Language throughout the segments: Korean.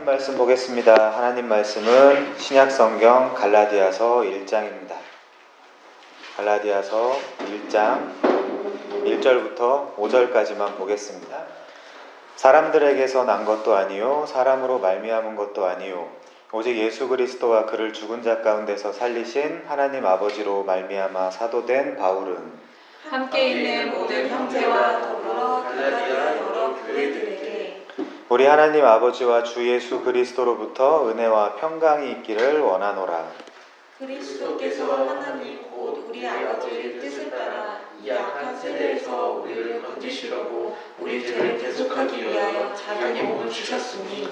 하나님 말씀 보겠습니다. 하나님 말씀은 신약성경 갈라디아서 1장입니다. 갈라디아서 1장 1절부터 5절까지만 보겠습니다. 사람들에게서 난 것도 아니요 사람으로 말미암은 것도 아니요 오직 예수 그리스도와 그를 죽은 자 가운데서 살리신 하나님 아버지로 말미암아 사도된 바울은 함께 있는 모든 형제와 더불어 갈라디아 여러 교회들에게 우리 하나님 아버지와 주 예수 그리스도로부터 은혜와 평강이 있기를 원하노라. 그리스도께서 하나님 곧 우리 아버지의 뜻을 따라 이 악한 세대에서 우리를 건지시려고 우리 죄를 대속하기 위하여 자기 몸을 주셨으니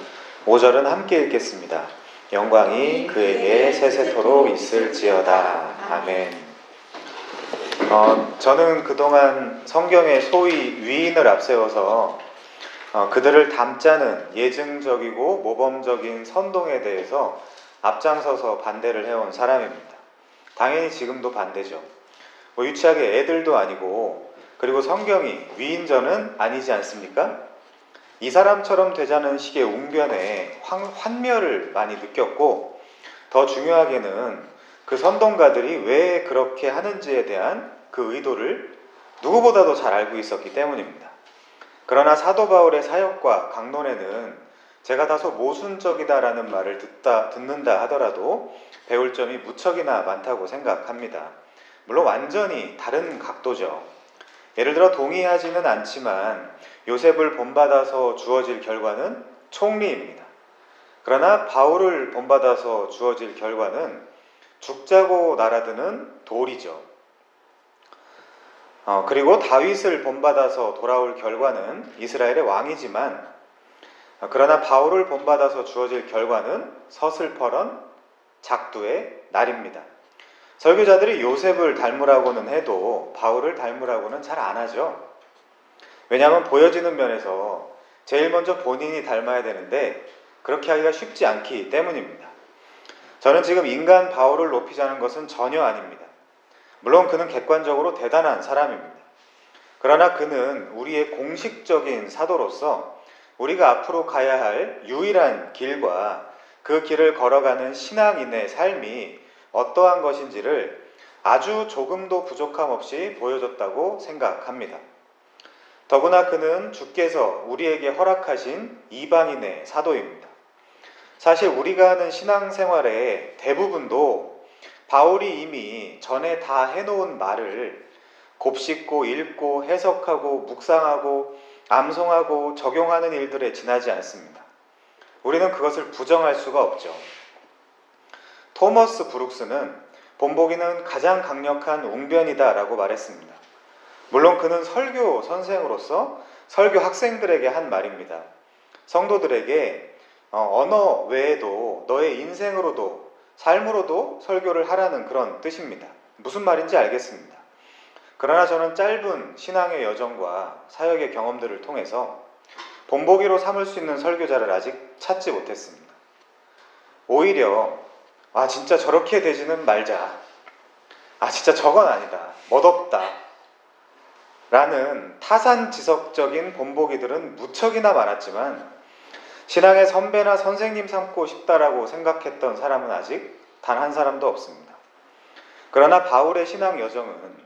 5절은 함께 읽겠습니다. 영광이 그에게 세세토록 있을지어다. 아멘. 저는 그동안 성경의 소위 위인을 앞세워서 그들을 담자는 예증적이고 모범적인 선동에 대해서 앞장서서 반대를 해온 사람입니다. 당연히 지금도 반대죠. 유치하게 애들도 아니고 그리고 성경이 위인전은 아니지 않습니까? 이 사람처럼 되자는 식의 웅변에 환멸을 많이 느꼈고 더 중요하게는 그 선동가들이 왜 그렇게 하는지에 대한 그 의도를 누구보다도 잘 알고 있었기 때문입니다. 그러나 사도 바울의 사역과 강론에는 제가 다소 모순적이다라는 말을 듣는다 하더라도 배울 점이 무척이나 많다고 생각합니다. 물론 완전히 다른 각도죠. 예를 들어 동의하지는 않지만 요셉을 본받아서 주어질 결과는 총리입니다. 그러나 바울을 본받아서 주어질 결과는 죽자고 날아드는 돌이죠. 그리고 다윗을 본받아서 돌아올 결과는 이스라엘의 왕이지만 그러나 바울을 본받아서 주어질 결과는 서슬퍼런 작두의 날입니다. 설교자들이 요셉을 닮으라고는 해도 바울을 닮으라고는 잘 안 하죠. 왜냐하면 보여지는 면에서 제일 먼저 본인이 닮아야 되는데 그렇게 하기가 쉽지 않기 때문입니다. 저는 지금 인간 바울을 높이자는 것은 전혀 아닙니다. 물론 그는 객관적으로 대단한 사람입니다. 그러나 그는 우리의 공식적인 사도로서 우리가 앞으로 가야 할 유일한 길과 그 길을 걸어가는 신앙인의 삶이 어떠한 것인지를 아주 조금도 부족함 없이 보여줬다고 생각합니다. 더구나 그는 주께서 우리에게 허락하신 이방인의 사도입니다. 사실 우리가 하는 신앙생활의 대부분도 바울이 이미 전에 다 해놓은 말을 곱씹고 읽고 해석하고 묵상하고 암송하고 적용하는 일들에 지나지 않습니다. 우리는 그것을 부정할 수가 없죠. 토머스 브룩스는 본보기는 가장 강력한 웅변이다 라고 말했습니다. 물론 그는 설교 선생으로서 설교 학생들에게 한 말입니다. 성도들에게 언어 외에도 너의 인생으로도 삶으로도 설교를 하라는 그런 뜻입니다. 무슨 말인지 알겠습니다. 그러나 저는 짧은 신앙의 여정과 사역의 경험들을 통해서 본보기로 삼을 수 있는 설교자를 아직 찾지 못했습니다. 오히려 진짜 저렇게 되지는 말자. 진짜 저건 아니다. 멋없다. 라는 타산지석적인 본보기들은 무척이나 많았지만 신앙의 선배나 선생님 삼고 싶다라고 생각했던 사람은 아직 단 한 사람도 없습니다. 그러나 바울의 신앙 여정은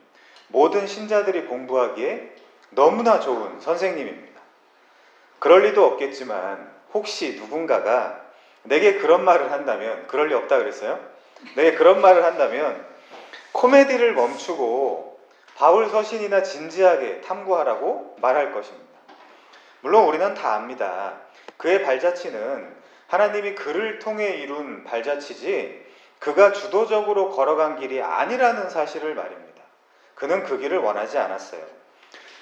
모든 신자들이 공부하기에 너무나 좋은 선생님입니다. 그럴 리도 없겠지만 혹시 누군가가 내게 그런 말을 한다면, 그럴 리 없다 그랬어요? 내게 그런 말을 한다면 코미디를 멈추고 바울 서신이나 진지하게 탐구하라고 말할 것입니다. 물론 우리는 다 압니다. 그의 발자취는 하나님이 그를 통해 이룬 발자취지 그가 주도적으로 걸어간 길이 아니라는 사실을 말입니다. 그는 그 길을 원하지 않았어요.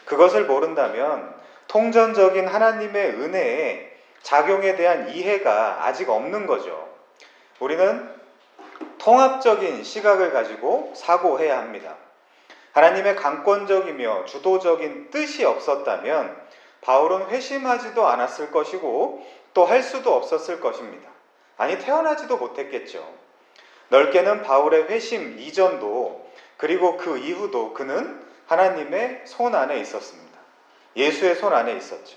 그것을 모른다면 통전적인 하나님의 은혜의 작용에 대한 이해가 아직 없는 거죠. 우리는 통합적인 시각을 가지고 사고해야 합니다. 하나님의 강권적이며 주도적인 뜻이 없었다면 바울은 회심하지도 않았을 것이고 또 할 수도 없었을 것입니다. 태어나지도 못했겠죠. 넓게는 바울의 회심 이전도 그리고 그 이후도 그는 하나님의 손 안에 있었습니다. 예수의 손 안에 있었죠.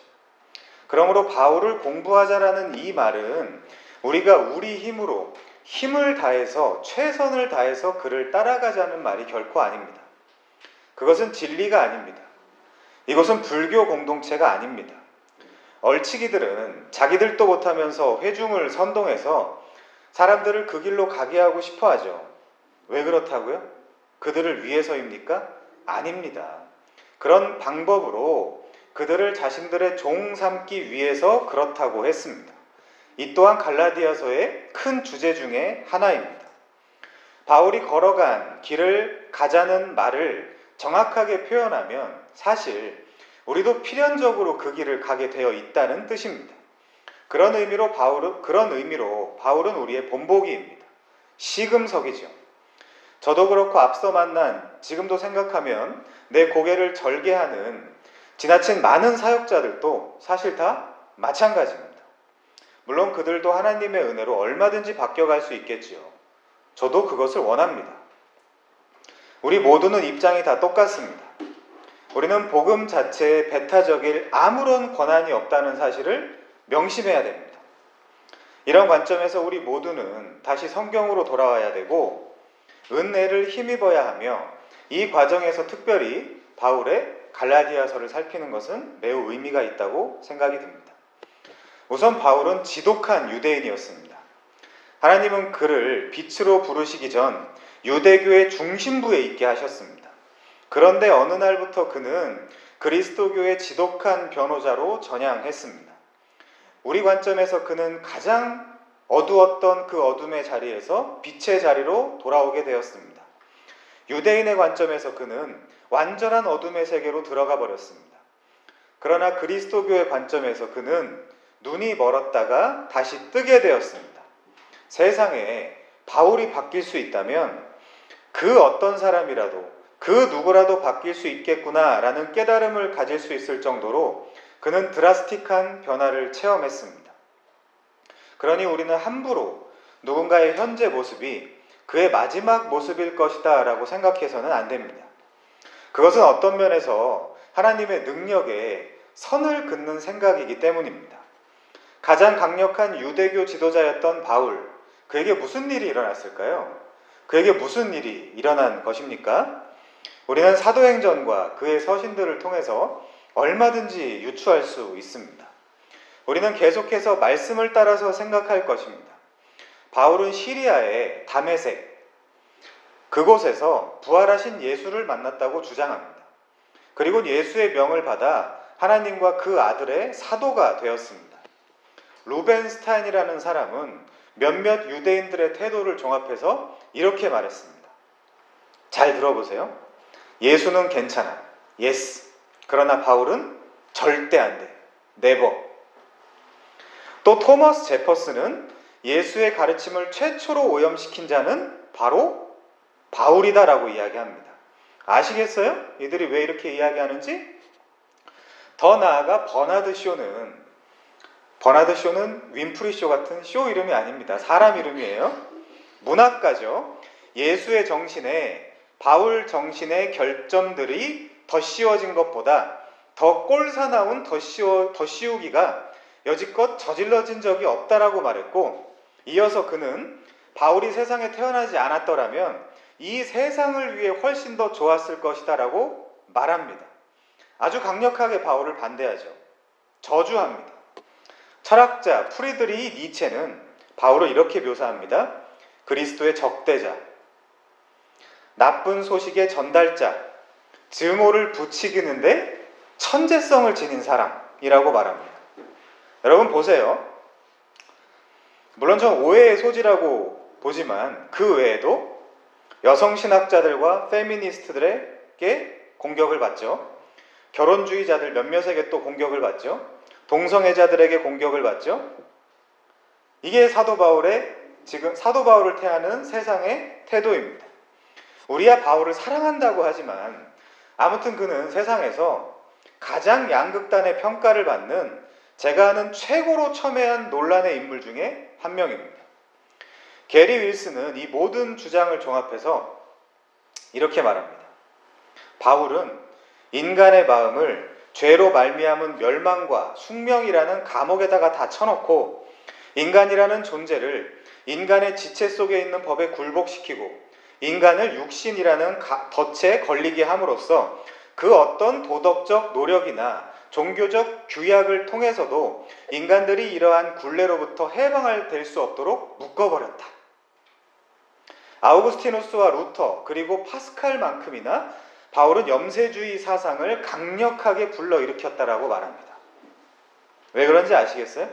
그러므로 바울을 공부하자라는 이 말은 우리가 우리 힘으로 힘을 다해서 최선을 다해서 그를 따라가자는 말이 결코 아닙니다. 그것은 진리가 아닙니다. 이것은 불교 공동체가 아닙니다. 얼치기들은 자기들도 못하면서 회중을 선동해서 사람들을 그 길로 가게 하고 싶어 하죠. 왜 그렇다고요? 그들을 위해서입니까? 아닙니다. 그런 방법으로 그들을 자신들의 종 삼기 위해서 그렇다고 했습니다. 이 또한 갈라디아서의 큰 주제 중에 하나입니다. 바울이 걸어간 길을 가자는 말을 정확하게 표현하면 사실 우리도 필연적으로 그 길을 가게 되어 있다는 뜻입니다. 그런 의미로 바울은 우리의 본보기입니다. 시금석이죠. 저도 그렇고 앞서 만난, 지금도 생각하면 내 고개를 절개하는 지나친 많은 사역자들도 사실 다 마찬가지입니다. 물론 그들도 하나님의 은혜로 얼마든지 바뀌어갈 수 있겠지요. 저도 그것을 원합니다. 우리 모두는 입장이 다 똑같습니다. 우리는 복음 자체에 배타적일 아무런 권한이 없다는 사실을 명심해야 됩니다. 이런 관점에서 우리 모두는 다시 성경으로 돌아와야 되고 은혜를 힘입어야 하며 이 과정에서 특별히 바울의 갈라디아서를 살피는 것은 매우 의미가 있다고 생각이 듭니다. 우선 바울은 지독한 유대인이었습니다. 하나님은 그를 빛으로 부르시기 전 유대교의 중심부에 있게 하셨습니다. 그런데 어느 날부터 그는 그리스도교의 지독한 변호자로 전향했습니다. 우리 관점에서 그는 가장 어두웠던 그 어둠의 자리에서 빛의 자리로 돌아오게 되었습니다. 유대인의 관점에서 그는 완전한 어둠의 세계로 들어가 버렸습니다. 그러나 그리스도교의 관점에서 그는 눈이 멀었다가 다시 뜨게 되었습니다. 세상에 바울이 바뀔 수 있다면 그 어떤 사람이라도 그 누구라도 바뀔 수 있겠구나라는 깨달음을 가질 수 있을 정도로 그는 드라스틱한 변화를 체험했습니다. 그러니 우리는 함부로 누군가의 현재 모습이 그의 마지막 모습일 것이다 라고 생각해서는 안 됩니다. 그것은 어떤 면에서 하나님의 능력에 선을 긋는 생각이기 때문입니다. 가장 강력한 유대교 지도자였던 바울, 그에게 무슨 일이 일어났을까요? 그에게 무슨 일이 일어난 것입니까? 우리는 사도행전과 그의 서신들을 통해서 얼마든지 유추할 수 있습니다. 우리는 계속해서 말씀을 따라서 생각할 것입니다. 바울은 시리아의 다메섹, 그곳에서 부활하신 예수를 만났다고 주장합니다. 그리고 예수의 명을 받아 하나님과 그 아들의 사도가 되었습니다. 루벤스타인이라는 사람은 몇몇 유대인들의 태도를 종합해서 이렇게 말했습니다. 잘 들어보세요. 예수는 괜찮아. Yes. 그러나 바울은 절대 안 돼. Never. 또 토머스 제퍼슨은 예수의 가르침을 최초로 오염시킨 자는 바로 바울이다라고 이야기합니다. 아시겠어요? 이들이 왜 이렇게 이야기하는지? 더 나아가 버나드 쇼는 윈프리 쇼 같은 쇼 이름이 아닙니다. 사람 이름이에요. 문학가죠. 예수의 정신에 바울 정신의 결점들이 더 씌워진 것보다 더 꼴사나운 더 씌우기가 여지껏 저질러진 적이 없다라고 말했고, 이어서 그는 바울이 세상에 태어나지 않았더라면 이 세상을 위해 훨씬 더 좋았을 것이다 라고 말합니다. 아주 강력하게 바울을 반대하죠. 저주합니다. 철학자 프리드리히 니체는 바울을 이렇게 묘사합니다. 그리스도의 적대자, 나쁜 소식의 전달자, 증오를 부추기는데 천재성을 지닌 사람이라고 말합니다. 여러분 보세요. 물론 전 오해의 소지라고 보지만 그 외에도 여성신학자들과 페미니스트들에게 공격을 받죠. 결혼주의자들 몇몇에게 또 공격을 받죠. 동성애자들에게 공격을 받죠. 이게 사도 바울을 태하는 세상의 태도입니다. 우리야 바울을 사랑한다고 하지만 아무튼 그는 세상에서 가장 양극단의 평가를 받는 제가 아는 최고로 첨예한 논란의 인물 중에 한 명입니다. 게리 윌슨은 이 모든 주장을 종합해서 이렇게 말합니다. 바울은 인간의 마음을 죄로 말미암은 멸망과 숙명이라는 감옥에다가 다 쳐넣고 인간이라는 존재를 인간의 지체 속에 있는 법에 굴복시키고 인간을 육신이라는 덫에 걸리게 함으로써 그 어떤 도덕적 노력이나 종교적 규약을 통해서도 인간들이 이러한 굴레로부터 해방을 될 수 없도록 묶어버렸다. 아우구스티누스와 루터 그리고 파스칼만큼이나 바울은 염세주의 사상을 강력하게 불러일으켰다라고 말합니다. 왜 그런지 아시겠어요?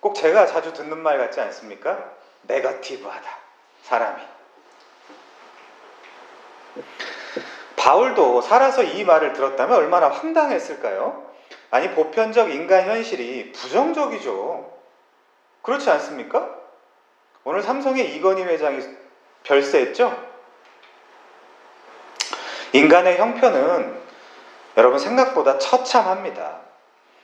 꼭 제가 자주 듣는 말 같지 않습니까? 네거티브하다, 사람이. 바울도 살아서 이 말을 들었다면 얼마나 황당했을까요? 아니, 보편적 인간 현실이 부정적이죠. 그렇지 않습니까? 오늘 삼성의 이건희 회장이 별세했죠? 인간의 형편은 여러분 생각보다 처참합니다.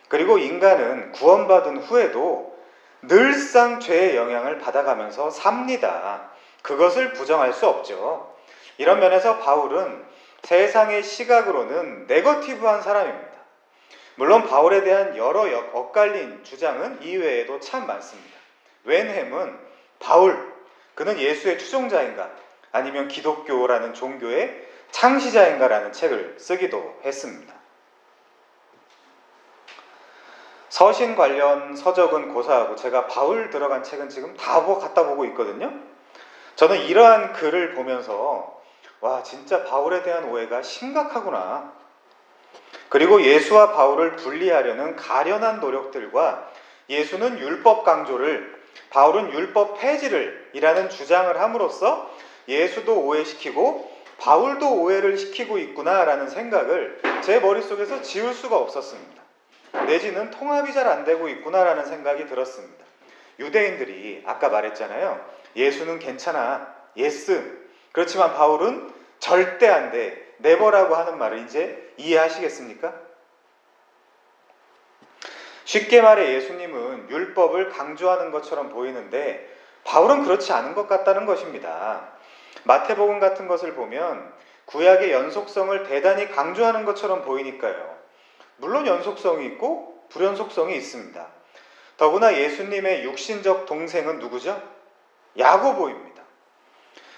그리고 인간은 구원받은 후에도 늘상 죄의 영향을 받아가면서 삽니다. 그것을 부정할 수 없죠. 이런 면에서 바울은 세상의 시각으로는 네거티브한 사람입니다. 물론 바울에 대한 여러 엇갈린 주장은 이외에도 참 많습니다. 웬햄은 바울, 그는 예수의 추종자인가 아니면 기독교라는 종교의 창시자인가라는 책을 쓰기도 했습니다. 서신 관련 서적은 고사하고 제가 바울 들어간 책은 지금 다 갖다 보고 있거든요. 저는 이러한 글을 보면서 와, 진짜 바울에 대한 오해가 심각하구나. 그리고 예수와 바울을 분리하려는 가련한 노력들과 예수는 율법 강조를, 바울은 율법 폐지를 이라는 주장을 함으로써 예수도 오해시키고 바울도 오해를 시키고 있구나라는 생각을 제 머릿속에서 지울 수가 없었습니다. 내지는 통합이 잘 안 되고 있구나라는 생각이 들었습니다. 유대인들이 아까 말했잖아요. 예수는 괜찮아, 예스. 그렇지만 바울은 절대 안 돼, 네버라고 하는 말을 이제 이해하시겠습니까? 쉽게 말해 예수님은 율법을 강조하는 것처럼 보이는데 바울은 그렇지 않은 것 같다는 것입니다. 마태복음 같은 것을 보면 구약의 연속성을 대단히 강조하는 것처럼 보이니까요. 물론 연속성이 있고 불연속성이 있습니다. 더구나 예수님의 육신적 동생은 누구죠? 야고보입니다.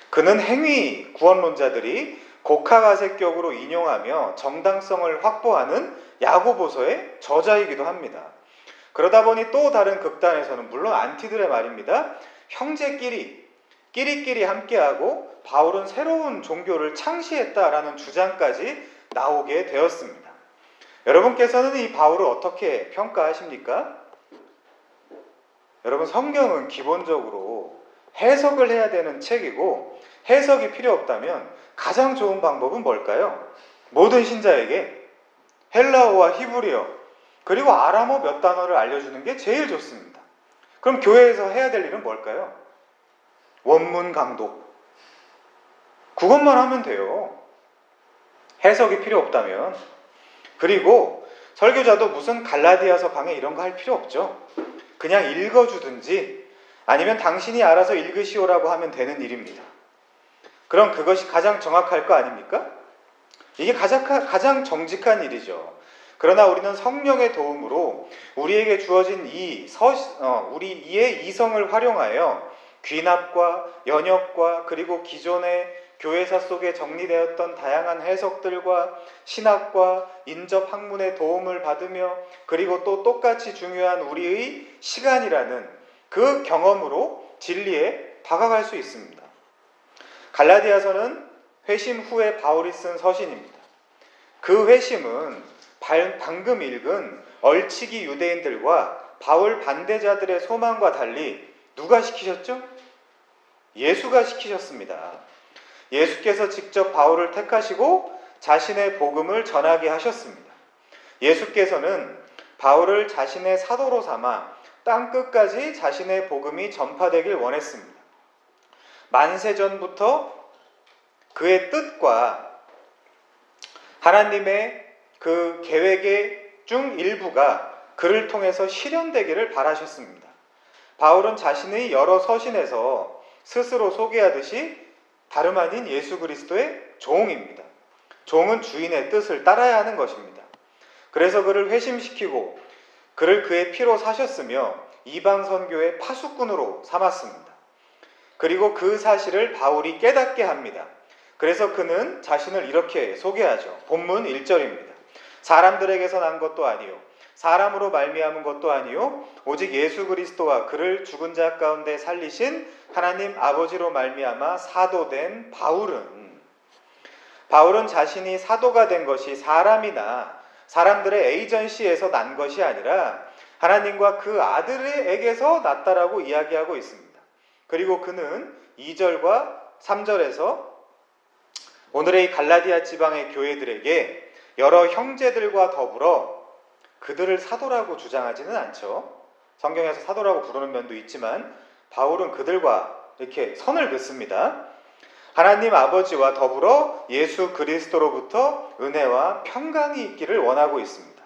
그는 행위 구원론자들이 곡하가색격으로 인용하며 정당성을 확보하는 야고보서의 저자이기도 합니다. 그러다 보니 또 다른 극단에서는 물론 안티들의 말입니다. 형제끼리 끼리끼리 함께하고 바울은 새로운 종교를 창시했다라는 주장까지 나오게 되었습니다. 여러분께서는 이 바울을 어떻게 평가하십니까? 여러분, 성경은 기본적으로 해석을 해야 되는 책이고 해석이 필요 없다면 가장 좋은 방법은 뭘까요? 모든 신자에게 헬라어와 히브리어 그리고 아람어 몇 단어를 알려주는 게 제일 좋습니다. 그럼 교회에서 해야 될 일은 뭘까요? 원문 강독. 그것만 하면 돼요. 해석이 필요 없다면. 그리고 설교자도 무슨 갈라디아서 강의 이런 거 할 필요 없죠. 그냥 읽어주든지 아니면 당신이 알아서 읽으시오라고 하면 되는 일입니다. 그럼 그것이 가장 정확할 거 아닙니까? 이게 가장 정직한 일이죠. 그러나 우리는 성령의 도움으로 우리에게 주어진 우리의 이성을 활용하여 귀납과 연역과 그리고 기존의 교회사 속에 정리되었던 다양한 해석들과 신학과 인접 학문의 도움을 받으며 그리고 또 똑같이 중요한 우리의 시간이라는 그 경험으로 진리에 다가갈 수 있습니다. 갈라디아서는 회심 후에 바울이 쓴 서신입니다. 그 회심은 방금 읽은 얼치기 유대인들과 바울 반대자들의 소망과 달리 누가 시키셨죠? 예수가 시키셨습니다. 예수께서 직접 바울을 택하시고 자신의 복음을 전하게 하셨습니다. 예수께서는 바울을 자신의 사도로 삼아 땅끝까지 자신의 복음이 전파되길 원했습니다. 만세전부터 그의 뜻과 하나님의 그 계획의 중 일부가 그를 통해서 실현되기를 바라셨습니다. 바울은 자신의 여러 서신에서 스스로 소개하듯이 다름 아닌 예수 그리스도의 종입니다. 종은 주인의 뜻을 따라야 하는 것입니다. 그래서 그를 회심시키고 그를 그의 피로 사셨으며 이방 선교의 파수꾼으로 삼았습니다. 그리고 그 사실을 바울이 깨닫게 합니다. 그래서 그는 자신을 이렇게 소개하죠. 본문 1절입니다. 사람들에게서 난 것도 아니요 사람으로 말미암은 것도 아니요 오직 예수 그리스도와 그를 죽은 자 가운데 살리신 하나님 아버지로 말미암아 사도된 바울은 자신이 사도가 된 것이 사람이나 사람들의 에이전시에서 난 것이 아니라 하나님과 그 아들에게서 났다라고 이야기하고 있습니다. 그리고 그는 2절과 3절에서 오늘의 이 갈라디아 지방의 교회들에게 여러 형제들과 더불어 그들을 사도라고 주장하지는 않죠. 성경에서 사도라고 부르는 면도 있지만 바울은 그들과 이렇게 선을 긋습니다. 하나님 아버지와 더불어 예수 그리스도로부터 은혜와 평강이 있기를 원하고 있습니다.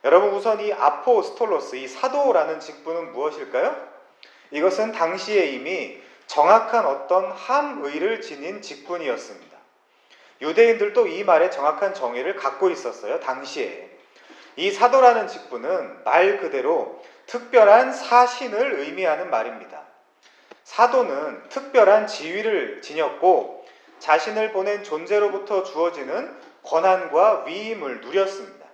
여러분, 우선 이 아포스톨로스, 이 사도라는 직분은 무엇일까요? 이것은 당시에 이미 정확한 어떤 함의를 지닌 직분이었습니다. 유대인들도 이 말에 정확한 정의를 갖고 있었어요. 당시에. 이 사도라는 직분은 말 그대로 특별한 사신을 의미하는 말입니다. 사도는 특별한 지위를 지녔고 자신을 보낸 존재로부터 주어지는 권한과 위임을 누렸습니다.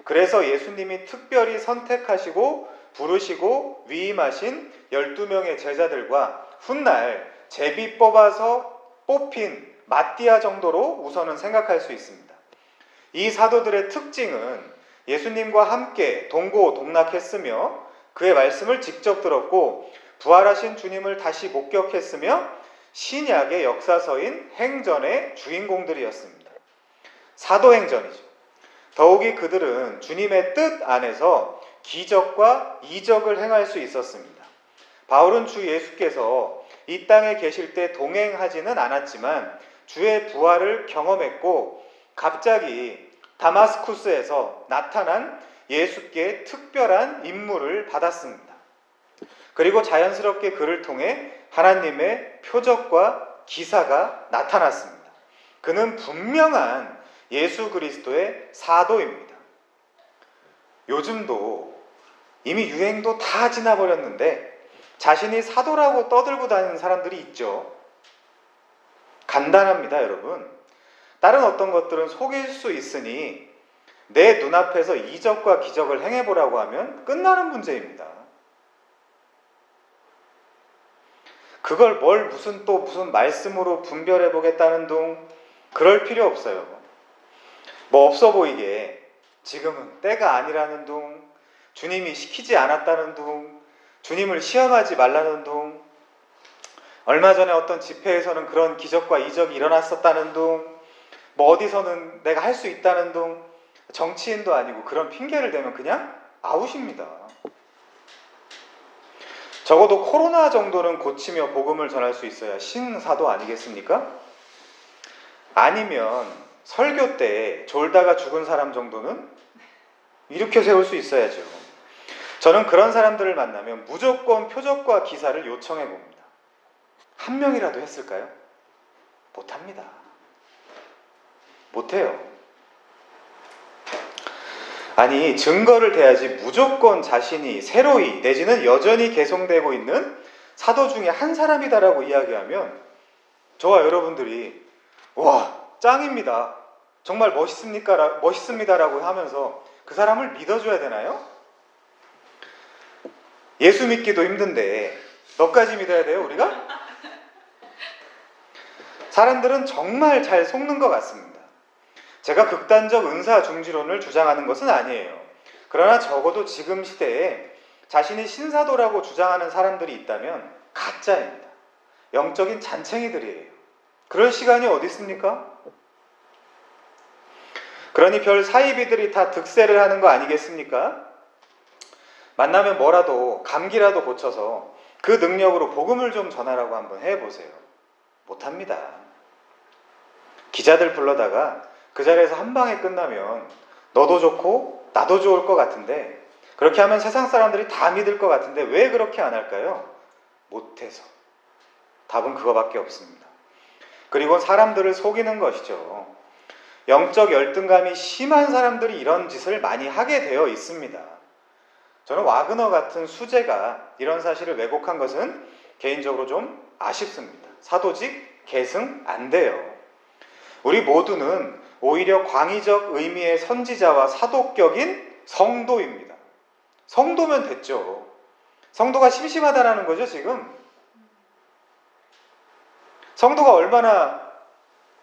그래서 예수님이 특별히 선택하시고 부르시고 위임하신 12명의 제자들과 훗날 제비 뽑아서 뽑힌 마띠아 정도로 우선은 생각할 수 있습니다. 이 사도들의 특징은 예수님과 함께 동고동락했으며 그의 말씀을 직접 들었고 부활하신 주님을 다시 목격했으며 신약의 역사서인 행전의 주인공들이었습니다. 사도행전이죠. 더욱이 그들은 주님의 뜻 안에서 기적과 이적을 행할 수 있었습니다. 바울은 주 예수께서 이 땅에 계실 때 동행하지는 않았지만 주의 부활을 경험했고 갑자기 다마스쿠스에서 나타난 예수께 특별한 임무를 받았습니다. 그리고 자연스럽게 그를 통해 하나님의 표적과 기사가 나타났습니다. 그는 분명한 예수 그리스도의 사도입니다. 요즘도 이미 유행도 다 지나버렸는데 자신이 사도라고 떠들고 다니는 사람들이 있죠. 간단합니다, 여러분. 다른 어떤 것들은 속일 수 있으니 내 눈앞에서 이적과 기적을 행해보라고 하면 끝나는 문제입니다. 그걸 무슨 말씀으로 분별해보겠다는 둥 그럴 필요 없어요. 뭐 없어 보이게 지금은 때가 아니라는 둥, 주님이 시키지 않았다는 둥, 주님을 시험하지 말라는 둥, 얼마 전에 어떤 집회에서는 그런 기적과 이적이 일어났었다는 둥, 뭐 어디서는 내가 할 수 있다는 둥, 정치인도 아니고 그런 핑계를 대면 그냥 아웃입니다. 적어도 코로나 정도는 고치며 복음을 전할 수 있어야 신사도 아니겠습니까? 아니면 설교 때 졸다가 죽은 사람 정도는 일으켜 세울 수 있어야죠. 저는 그런 사람들을 만나면 무조건 표적과 기사를 요청해 봅니다. 한 명이라도 했을까요? 못합니다. 못해요. 아니, 증거를 대야지 무조건 자신이 새로이 내지는 여전히 개성되고 있는 사도 중에 한 사람이다라고 이야기하면 저와 여러분들이 와, 짱입니다. 정말 멋있습니다라고 하면서 그 사람을 믿어줘야 되나요? 예수 믿기도 힘든데 너까지 믿어야 돼요, 우리가? 사람들은 정말 잘 속는 것 같습니다. 제가 극단적 은사 중지론을 주장하는 것은 아니에요. 그러나 적어도 지금 시대에 자신이 신사도라고 주장하는 사람들이 있다면 가짜입니다. 영적인 잔챙이들이에요. 그럴 시간이 어디 있습니까? 그러니 별 사이비들이 다 득세를 하는 거 아니겠습니까? 만나면 뭐라도 감기라도 고쳐서 그 능력으로 복음을 좀 전하라고 한번 해보세요. 못합니다. 기자들 불러다가 그 자리에서 한 방에 끝나면 너도 좋고 나도 좋을 것 같은데 그렇게 하면 세상 사람들이 다 믿을 것 같은데 왜 그렇게 안 할까요? 못해서. 답은 그거밖에 없습니다. 그리고 사람들을 속이는 것이죠. 영적 열등감이 심한 사람들이 이런 짓을 많이 하게 되어 있습니다. 저는 와그너 같은 수재가 이런 사실을 왜곡한 것은 개인적으로 좀 아쉽습니다. 사도직 계승 안 돼요. 우리 모두는 오히려 광의적 의미의 선지자와 사도격인 성도입니다. 성도면 됐죠. 성도가 심심하다라는 거죠, 지금. 성도가 얼마나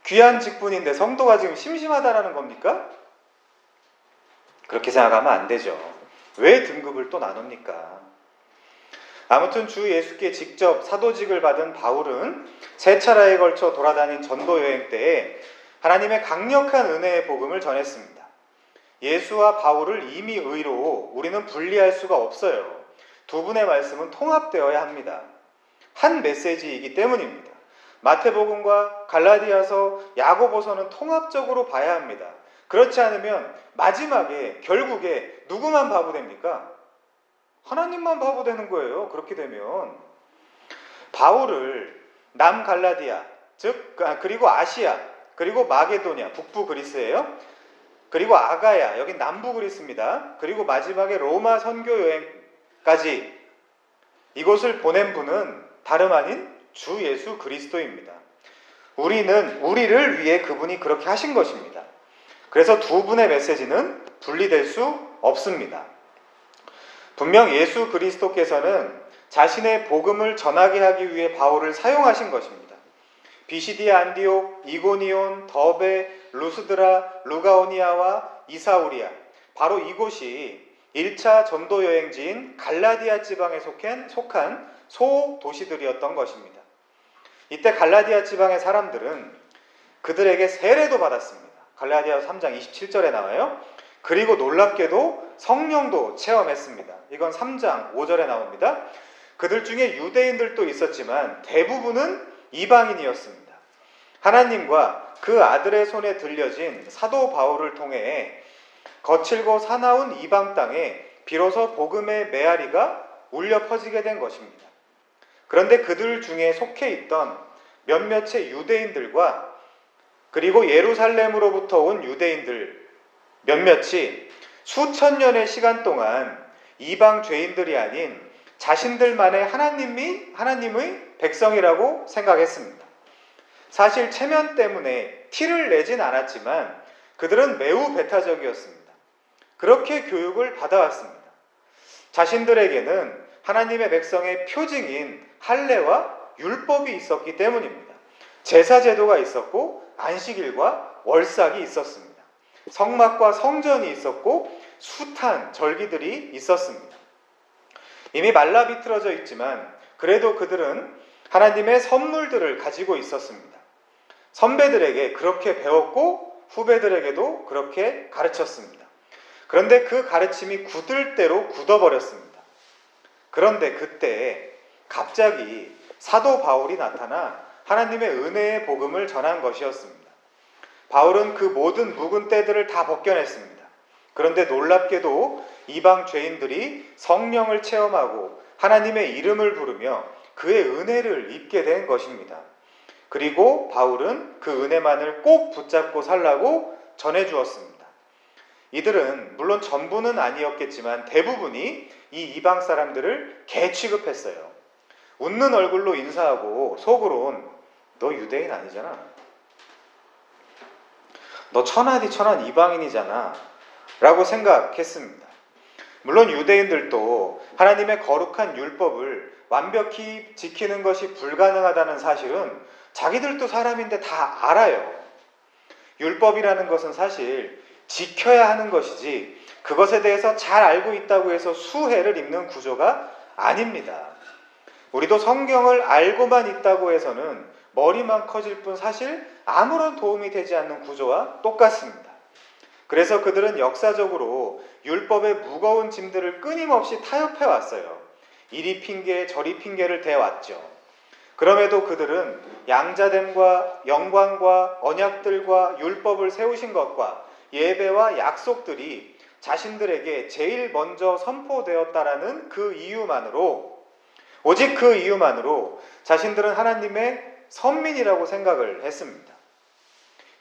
귀한 직분인데 성도가 지금 심심하다라는 겁니까? 그렇게 생각하면 안 되죠. 왜 등급을 또 나눕니까? 아무튼 주 예수께 직접 사도직을 받은 바울은 세 차례에 걸쳐 돌아다닌 전도 여행 때에 하나님의 강력한 은혜의 복음을 전했습니다. 예수와 바울을 이미 의로 우리는 분리할 수가 없어요. 두 분의 말씀은 통합되어야 합니다. 한 메시지이기 때문입니다. 마태복음과 갈라디아서, 야고보서는 통합적으로 봐야 합니다. 그렇지 않으면 마지막에 결국에 누구만 바보 됩니까? 하나님만 바보 되는 거예요. 그렇게 되면 바울을 남갈라디아, 즉 그리고 아시아, 그리고 마게도냐, 북부 그리스예요. 그리고 아가야, 여긴 남부 그리스입니다. 그리고 마지막에 로마 선교 여행까지 이곳을 보낸 분은 다름 아닌 주 예수 그리스도입니다. 우리를 위해 그분이 그렇게 하신 것입니다. 그래서 두 분의 메시지는 분리될 수 없습니다. 분명 예수 그리스도께서는 자신의 복음을 전하게 하기 위해 바울을 사용하신 것입니다. 비시디아 안디옥, 이고니온, 더베, 루스드라, 루가오니아와 이사우리아, 바로 이곳이 1차 전도 여행지인 갈라디아 지방에 속한 소도시들이었던 것입니다. 이때 갈라디아 지방의 사람들은 그들에게 세례도 받았습니다. 갈라디아 3장 27절에 나와요. 그리고 놀랍게도 성령도 체험했습니다. 이건 3장 5절에 나옵니다. 그들 중에 유대인들도 있었지만 대부분은 이방인이었습니다. 하나님과 그 아들의 손에 들려진 사도 바울을 통해 거칠고 사나운 이방 땅에 비로소 복음의 메아리가 울려 퍼지게 된 것입니다. 그런데 그들 중에 속해 있던 몇몇의 유대인들과 그리고 예루살렘으로부터 온 유대인들 몇몇이 수천 년의 시간 동안 이방 죄인들이 아닌 자신들만의 하나님의 백성이라고 생각했습니다. 사실 체면 때문에 티를 내진 않았지만 그들은 매우 배타적이었습니다. 그렇게 교육을 받아왔습니다. 자신들에게는 하나님의 백성의 표징인 할례와 율법이 있었기 때문입니다. 제사 제도가 있었고 안식일과 월삭이 있었습니다. 성막과 성전이 있었고 숱한 절기들이 있었습니다. 이미 말라비틀어져 있지만 그래도 그들은 하나님의 선물들을 가지고 있었습니다. 선배들에게 그렇게 배웠고 후배들에게도 그렇게 가르쳤습니다. 그런데 그 가르침이 굳을 대로 굳어버렸습니다. 그런데 그때 갑자기 사도 바울이 나타나 하나님의 은혜의 복음을 전한 것이었습니다. 바울은 그 모든 묵은 때들을 다 벗겨냈습니다. 그런데 놀랍게도 이방 죄인들이 성령을 체험하고 하나님의 이름을 부르며 그의 은혜를 입게 된 것입니다. 그리고 바울은 그 은혜만을 꼭 붙잡고 살라고 전해주었습니다. 이들은 물론 전부는 아니었겠지만 대부분이 이 이방 사람들을 개 취급했어요. 웃는 얼굴로 인사하고 속으론 너 유대인 아니잖아. 너 천하디 천한 이방인이잖아. 라고 생각했습니다. 물론 유대인들도 하나님의 거룩한 율법을 완벽히 지키는 것이 불가능하다는 사실은 자기들도 사람인데 다 알아요. 율법이라는 것은 사실 지켜야 하는 것이지 그것에 대해서 잘 알고 있다고 해서 수혜를 입는 구조가 아닙니다. 우리도 성경을 알고만 있다고 해서는 머리만 커질 뿐 사실 아무런 도움이 되지 않는 구조와 똑같습니다. 그래서 그들은 역사적으로 율법의 무거운 짐들을 끊임없이 타협해 왔어요. 이리 핑계 저리 핑계를 대왔죠. 그럼에도 그들은 양자됨과 영광과 언약들과 율법을 세우신 것과 예배와 약속들이 자신들에게 제일 먼저 선포되었다라는 그 이유만으로, 오직 그 이유만으로 자신들은 하나님의 선민이라고 생각을 했습니다.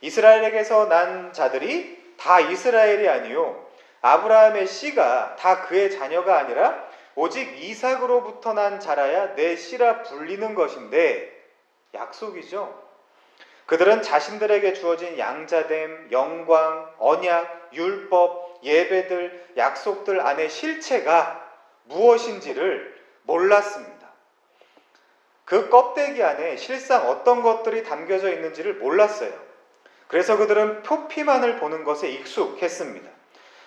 이스라엘에게서 난 자들이 다 이스라엘이 아니요 아브라함의 씨가 다 그의 자녀가 아니라 오직 이삭으로부터 난 자라야 내 씨라 불리는 것인데, 약속이죠. 그들은 자신들에게 주어진 양자됨, 영광, 언약, 율법, 예배들, 약속들 안의 실체가 무엇인지를 몰랐습니다. 그 껍데기 안에 실상 어떤 것들이 담겨져 있는지를 몰랐어요. 그래서 그들은 표피만을 보는 것에 익숙했습니다.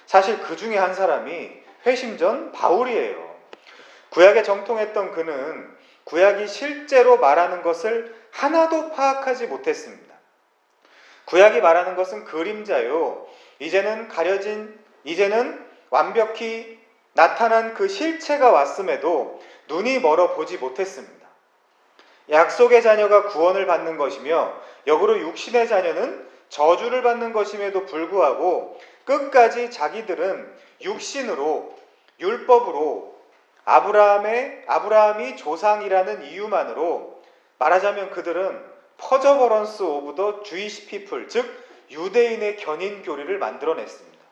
사실 그 중에 한 사람이 회심전 바울이에요. 구약에 정통했던 그는 구약이 실제로 말하는 것을 하나도 파악하지 못했습니다. 구약이 말하는 것은 그림자요. 이제는 완벽히 나타난 그 실체가 왔음에도 눈이 멀어 보지 못했습니다. 약속의 자녀가 구원을 받는 것이며 역으로 육신의 자녀는 저주를 받는 것임에도 불구하고 끝까지 자기들은 육신으로, 율법으로 아브라함이 조상이라는 이유만으로, 말하자면 그들은 퍼저버런스 오브 더 주이시 피플, 즉 유대인의 견인 교리를 만들어냈습니다.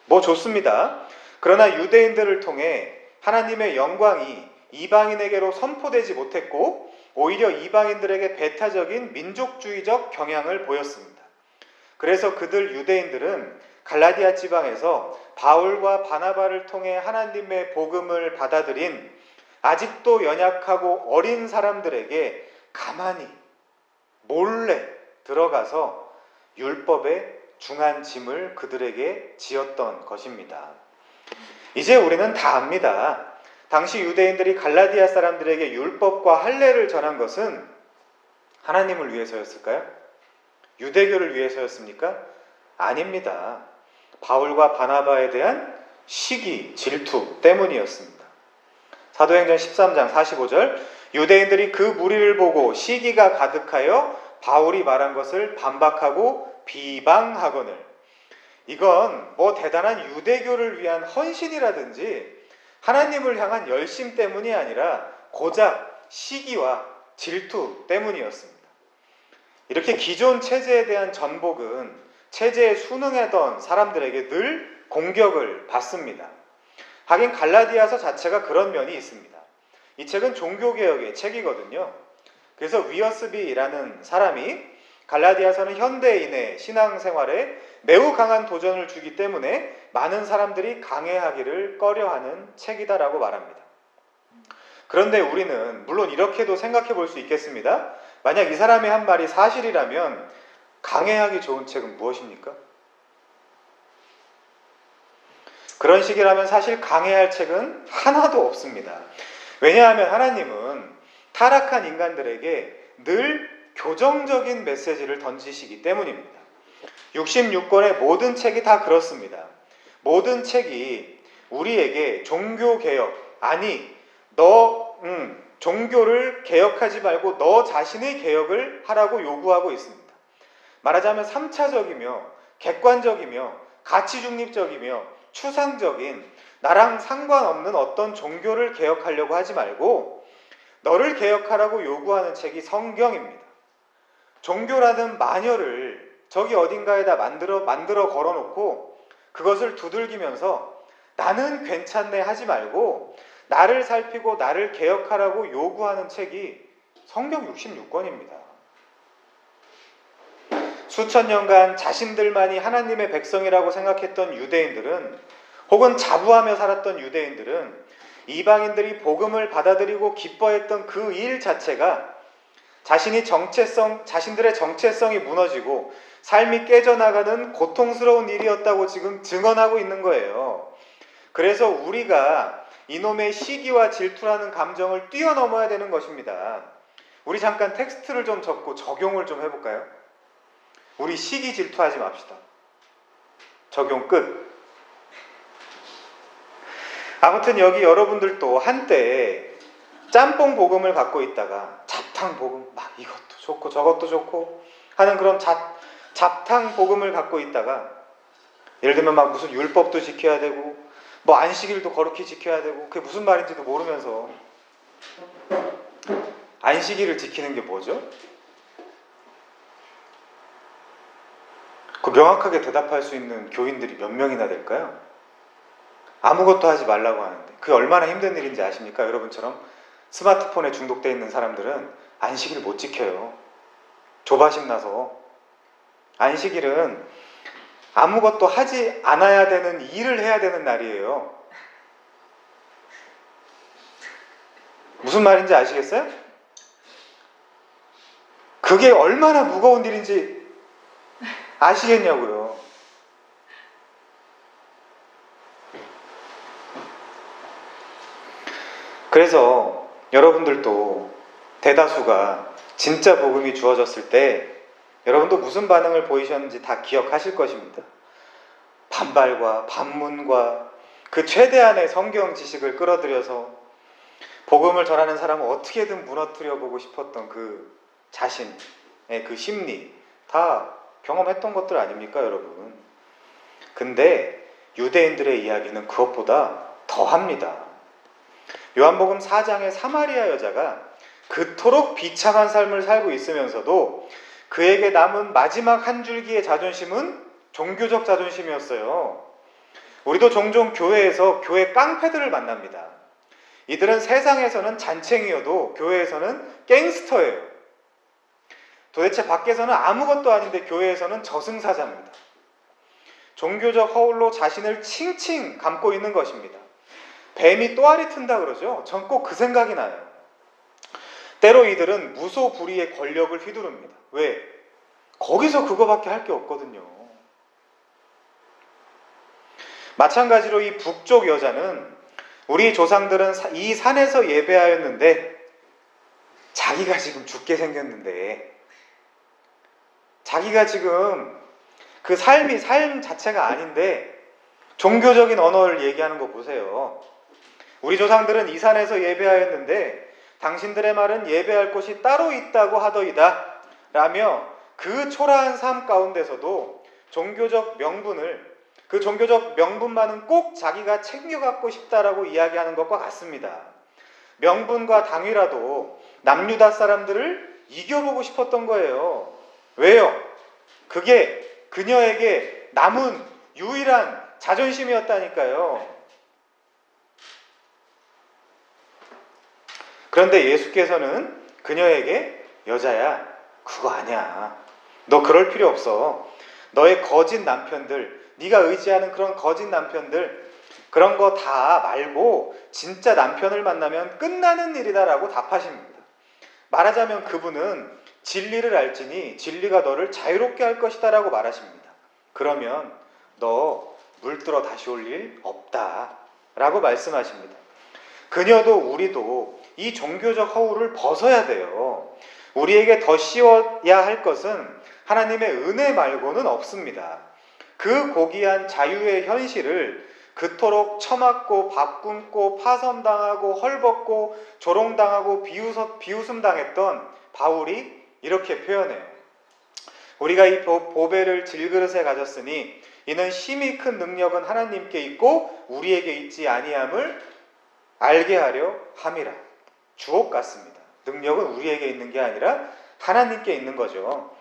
뭐 좋습니다. 그러나 유대인들을 통해 하나님의 영광이 이방인에게로 선포되지 못했고 오히려 이방인들에게 배타적인 민족주의적 경향을 보였습니다. 그래서 그들 유대인들은 갈라디아 지방에서 바울과 바나바를 통해 하나님의 복음을 받아들인 아직도 연약하고 어린 사람들에게 가만히 몰래 들어가서 율법의 중한 짐을 그들에게 지었던 것입니다. 이제 우리는 다 압니다. 당시 유대인들이 갈라디아 사람들에게 율법과 할례를 전한 것은 하나님을 위해서였을까요? 유대교를 위해서였습니까? 아닙니다. 바울과 바나바에 대한 시기, 질투 때문이었습니다. 사도행전 13장 45절, 유대인들이 그 무리를 보고 시기가 가득하여 바울이 말한 것을 반박하고 비방하거늘. 이건 뭐 대단한 유대교를 위한 헌신이라든지 하나님을 향한 열심 때문이 아니라 고작 시기와 질투 때문이었습니다. 이렇게 기존 체제에 대한 전복은 체제에 순응하던 사람들에게 늘 공격을 받습니다. 하긴 갈라디아서 자체가 그런 면이 있습니다. 이 책은 종교개혁의 책이거든요. 그래서 위어스비라는 사람이 갈라디아서는 현대인의 신앙생활에 매우 강한 도전을 주기 때문에 많은 사람들이 강해하기를 꺼려하는 책이다라고 말합니다. 그런데 우리는 물론 이렇게도 생각해 볼 수 있겠습니다. 만약 이 사람의 한 말이 사실이라면 강해하기 좋은 책은 무엇입니까? 그런 식이라면 사실 강해할 책은 하나도 없습니다. 왜냐하면 하나님은 타락한 인간들에게 늘 교정적인 메시지를 던지시기 때문입니다. 66권의 모든 책이 다 그렇습니다. 모든 책이 우리에게 종교개혁, 아니 종교를 개혁하지 말고 너 자신의 개혁을 하라고 요구하고 있습니다. 말하자면 3차적이며 객관적이며 가치중립적이며 추상적인 나랑 상관없는 어떤 종교를 개혁하려고 하지 말고 너를 개혁하라고 요구하는 책이 성경입니다. 종교라는 마녀를 저기 어딘가에다 만들어 걸어놓고 그것을 두들기면서 나는 괜찮네 하지 말고 나를 살피고 나를 개혁하라고 요구하는 책이 성경 66권입니다. 수천 년간 자신들만이 하나님의 백성이라고 생각했던 유대인들은, 혹은 자부하며 살았던 유대인들은 이방인들이 복음을 받아들이고 기뻐했던 그 일 자체가 자신들의 정체성이 무너지고 삶이 깨져나가는 고통스러운 일이었다고 지금 증언하고 있는 거예요. 그래서 우리가 이놈의 시기와 질투라는 감정을 뛰어넘어야 되는 것입니다. 우리 잠깐 텍스트를 좀 적고 적용을 좀 해볼까요? 우리 시기 질투하지 맙시다. 적용 끝. 아무튼 여기 여러분들도 한때 짬뽕 복음을 갖고 있다가 잡탕 복음, 막 이것도 좋고 저것도 좋고 하는 그런 잡탕 복음을 갖고 있다가, 예를 들면 막 무슨 율법도 지켜야 되고 뭐 안식일도 거룩히 지켜야 되고, 그게 무슨 말인지도 모르면서 안식일을 지키는 게 뭐죠? 명확하게 대답할 수 있는 교인들이 몇 명이나 될까요? 아무것도 하지 말라고 하는데 그게 얼마나 힘든 일인지 아십니까? 여러분처럼 스마트폰에 중독되어 있는 사람들은 안식일을 못 지켜요. 조바심 나서. 안식일은 아무것도 하지 않아야 되는 일을 해야 되는 날이에요. 무슨 말인지 아시겠어요? 그게 얼마나 무거운 일인지 아시겠냐고요. 그래서 여러분들도 대다수가 진짜 복음이 주어졌을 때 여러분도 무슨 반응을 보이셨는지 다 기억하실 것입니다. 반발과 반문과 그 최대한의 성경 지식을 끌어들여서 복음을 전하는 사람을 어떻게든 무너뜨려 보고 싶었던 그 자신의 그 심리 다 경험했던 것들 아닙니까, 여러분? 근데 유대인들의 이야기는 그것보다 더합니다. 요한복음 4장의 사마리아 여자가 그토록 비참한 삶을 살고 있으면서도 그에게 남은 마지막 한 줄기의 자존심은 종교적 자존심이었어요. 우리도 종종 교회에서 교회 깡패들을 만납니다. 이들은 세상에서는 잔챙이여도 교회에서는 갱스터예요. 도대체 밖에서는 아무것도 아닌데 교회에서는 저승사자입니다. 종교적 허울로 자신을 칭칭 감고 있는 것입니다. 뱀이 또아리 튼다 그러죠. 전 꼭 그 생각이 나요. 때로 이들은 무소불위의 권력을 휘두릅니다. 왜? 거기서 그거밖에 할 게 없거든요. 마찬가지로 이 북쪽 여자는 우리 조상들은 이 산에서 예배하였는데 자기가 지금 죽게 생겼는데 자기가 지금 그 삶 자체가 아닌데 종교적인 언어를 얘기하는 거 보세요. 우리 조상들은 이 산에서 예배하였는데 당신들의 말은 예배할 곳이 따로 있다고 하더이다 라며 그 초라한 삶 가운데서도 그 종교적 명분만은 꼭 자기가 챙겨갖고 싶다라고 이야기하는 것과 같습니다. 명분과 당위라도 남유다 사람들을 이겨보고 싶었던 거예요. 왜요? 그게 그녀에게 남은 유일한 자존심이었다니까요. 그런데 예수께서는 그녀에게 여자야, 그거 아니야. 너 그럴 필요 없어. 너의 거짓 남편들, 네가 의지하는 그런 거짓 남편들 그런 거 다 말고 진짜 남편을 만나면 끝나는 일이다라고 답하십니다. 말하자면 그분은 진리를 알지니 진리가 너를 자유롭게 할 것이다 라고 말하십니다. 그러면 너 물들어 다시 올 일 없다 라고 말씀하십니다. 그녀도 우리도 이 종교적 허울을 벗어야 돼요. 우리에게 더 씌워야 할 것은 하나님의 은혜 말고는 없습니다. 그 고귀한 자유의 현실을 그토록 처맞고 밥 굶고 파선당하고 헐벗고 조롱당하고 비웃음당했던 바울이 이렇게 표현해요. 우리가 이 보배를 질그릇에 가졌으니 이는 심히 큰 능력은 하나님께 있고 우리에게 있지 아니함을 알게 하려 함이라. 주옥 같습니다. 능력은 우리에게 있는 게 아니라 하나님께 있는 거죠.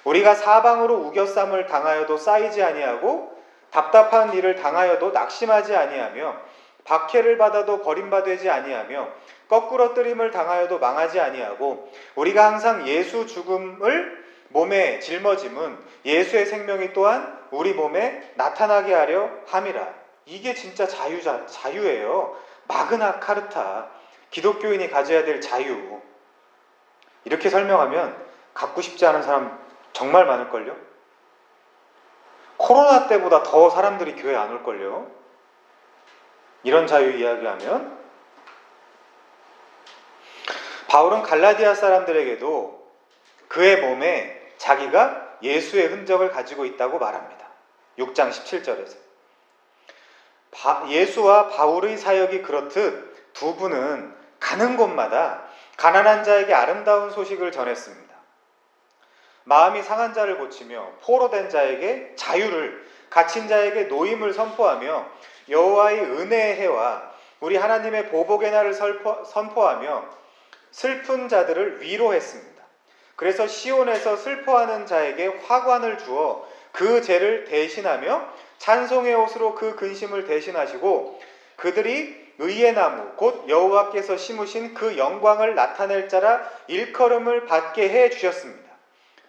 우리가 사방으로 우겨쌈을 당하여도 쌓이지 아니하고 답답한 일을 당하여도 낙심하지 아니하며 박해를 받아도 버림받지 아니하며 거꾸러뜨림을 당하여도 망하지 아니하고 우리가 항상 예수 죽음을 몸에 짊어짐은 예수의 생명이 또한 우리 몸에 나타나게 하려 함이라. 이게 진짜 자유예요. 마그나 카르타, 기독교인이 가져야 될 자유. 이렇게 설명하면 갖고 싶지 않은 사람 정말 많을걸요? 코로나 때보다 더 사람들이 교회 안 올걸요? 이런 자유 이야기하면. 바울은 갈라디아 사람들에게도 그의 몸에 자기가 예수의 흔적을 가지고 있다고 말합니다. 6장 17절에서. 예수와 바울의 사역이 그렇듯 두 분은 가는 곳마다 가난한 자에게 아름다운 소식을 전했습니다. 마음이 상한 자를 고치며 포로된 자에게 자유를, 갇힌 자에게 노임을 선포하며 여호와의 은혜의 해와 우리 하나님의 보복의 날을 선포하며 슬픈 자들을 위로했습니다. 그래서 시온에서 슬퍼하는 자에게 화관을 주어 그 죄를 대신하며 찬송의 옷으로 그 근심을 대신하시고 그들이 의의 나무 곧 여호와께서 심으신 그 영광을 나타낼 자라 일컬음을 받게 해 주셨습니다.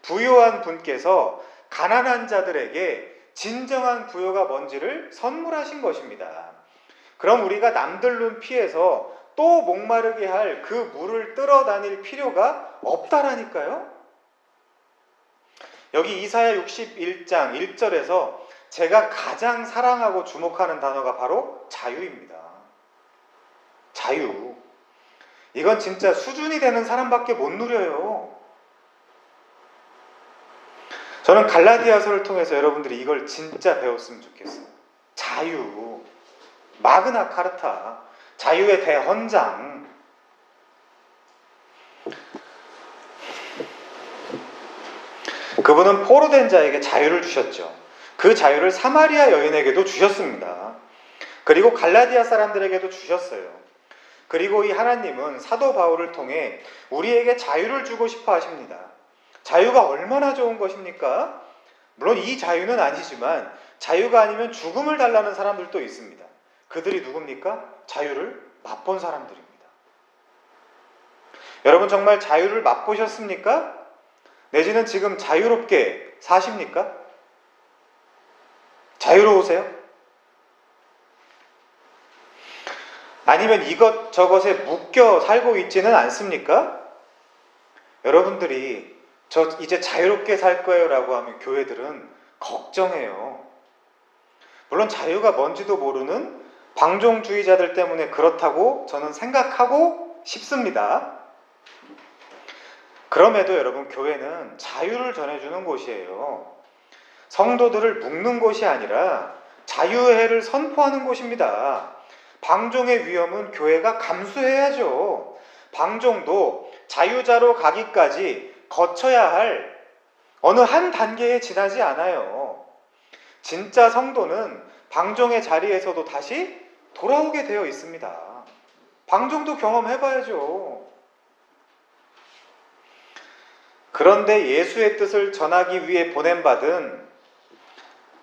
부요한 분께서 가난한 자들에게 진정한 부요가 뭔지를 선물하신 것입니다. 그럼 우리가 남들 눈 피해서 또 목마르게 할 그 물을 뜨러 다닐 필요가 없다라니까요. 여기 이사야 61장 1절에서 제가 가장 사랑하고 주목하는 단어가 바로 자유입니다. 자유. 이건 진짜 수준이 되는 사람밖에 못 누려요. 저는 갈라디아서를 통해서 여러분들이 이걸 진짜 배웠으면 좋겠어요. 자유. 마그나 카르타. 자유의 대헌장. 그분은 포로된 자에게 자유를 주셨죠. 그 자유를 사마리아 여인에게도 주셨습니다. 그리고 갈라디아 사람들에게도 주셨어요. 그리고 이 하나님은 사도 바울을 통해 우리에게 자유를 주고 싶어 하십니다. 자유가 얼마나 좋은 것입니까? 물론 이 자유는 아니지만 자유가 아니면 죽음을 달라는 사람들도 있습니다. 그들이 누굽니까? 자유를 맛본 사람들입니다. 여러분 정말 자유를 맛보셨습니까? 내지는 지금 자유롭게 사십니까? 자유로우세요? 아니면 이것저것에 묶여 살고 있지는 않습니까? 여러분들이 저 이제 자유롭게 살 거예요 라고 하면 교회들은 걱정해요. 물론 자유가 뭔지도 모르는 방종주의자들 때문에 그렇다고 저는 생각하고 싶습니다. 그럼에도 여러분 교회는 자유를 전해주는 곳이에요. 성도들을 묶는 곳이 아니라 자유의해를 선포하는 곳입니다. 방종의 위험은 교회가 감수해야죠. 방종도 자유자로 가기까지 거쳐야 할 어느 한 단계에 지나지 않아요. 진짜 성도는 방종의 자리에서도 다시 돌아오게 되어 있습니다. 방종도 경험해봐야죠. 그런데 예수의 뜻을 전하기 위해 보냄받은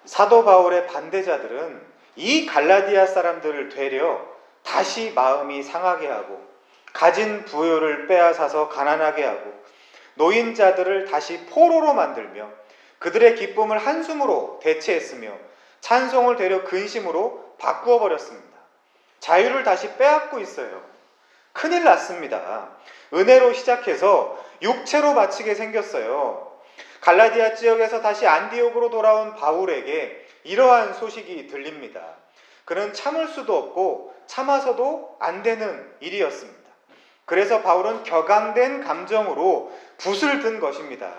사도 바울의 반대자들은 이 갈라디아 사람들을 되려 다시 마음이 상하게 하고 가진 부요를 빼앗아서 가난하게 하고 노인자들을 다시 포로로 만들며 그들의 기쁨을 한숨으로 대체했으며 찬송을 되려 근심으로 바꾸어 버렸습니다. 자유를 다시 빼앗고 있어요. 큰일 났습니다. 은혜로 시작해서 육체로 마치게 생겼어요. 갈라디아 지역에서 다시 안디옥으로 돌아온 바울에게 이러한 소식이 들립니다. 그는 참을 수도 없고 참아서도 안 되는 일이었습니다. 그래서 바울은 격앙된 감정으로 붓을 든 것입니다.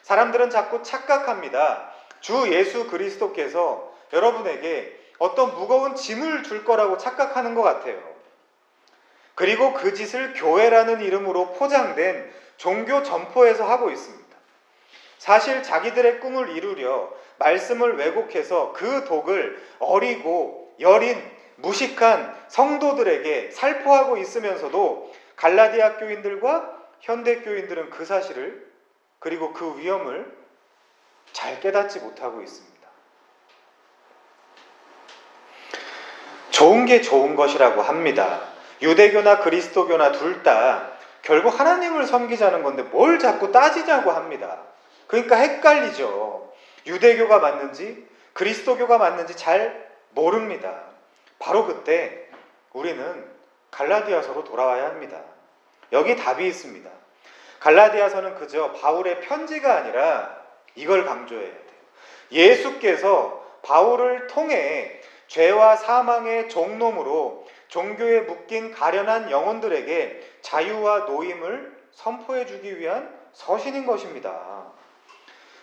사람들은 자꾸 착각합니다. 주 예수 그리스도께서 여러분에게 어떤 무거운 짐을 줄 거라고 착각하는 것 같아요. 그리고 그 짓을 교회라는 이름으로 포장된 종교 점포에서 하고 있습니다. 사실 자기들의 꿈을 이루려 말씀을 왜곡해서 그 독을 어리고 여린 무식한 성도들에게 살포하고 있으면서도 갈라디아 교인들과 현대 교인들은 그 사실을 그리고 그 위험을 잘 깨닫지 못하고 있습니다. 좋은 게 좋은 것이라고 합니다. 유대교나 그리스도교나 둘 다 결국 하나님을 섬기자는 건데 뭘 자꾸 따지자고 합니다. 그러니까 헷갈리죠. 유대교가 맞는지 그리스도교가 맞는지 잘 모릅니다. 바로 그때 우리는 갈라디아서로 돌아와야 합니다. 여기 답이 있습니다. 갈라디아서는 그저 바울의 편지가 아니라 이걸 강조해야 돼요. 예수께서 바울을 통해 죄와 사망의 종놈으로 종교에 묶인 가련한 영혼들에게 자유와 노임을 선포해 주기 위한 서신인 것입니다.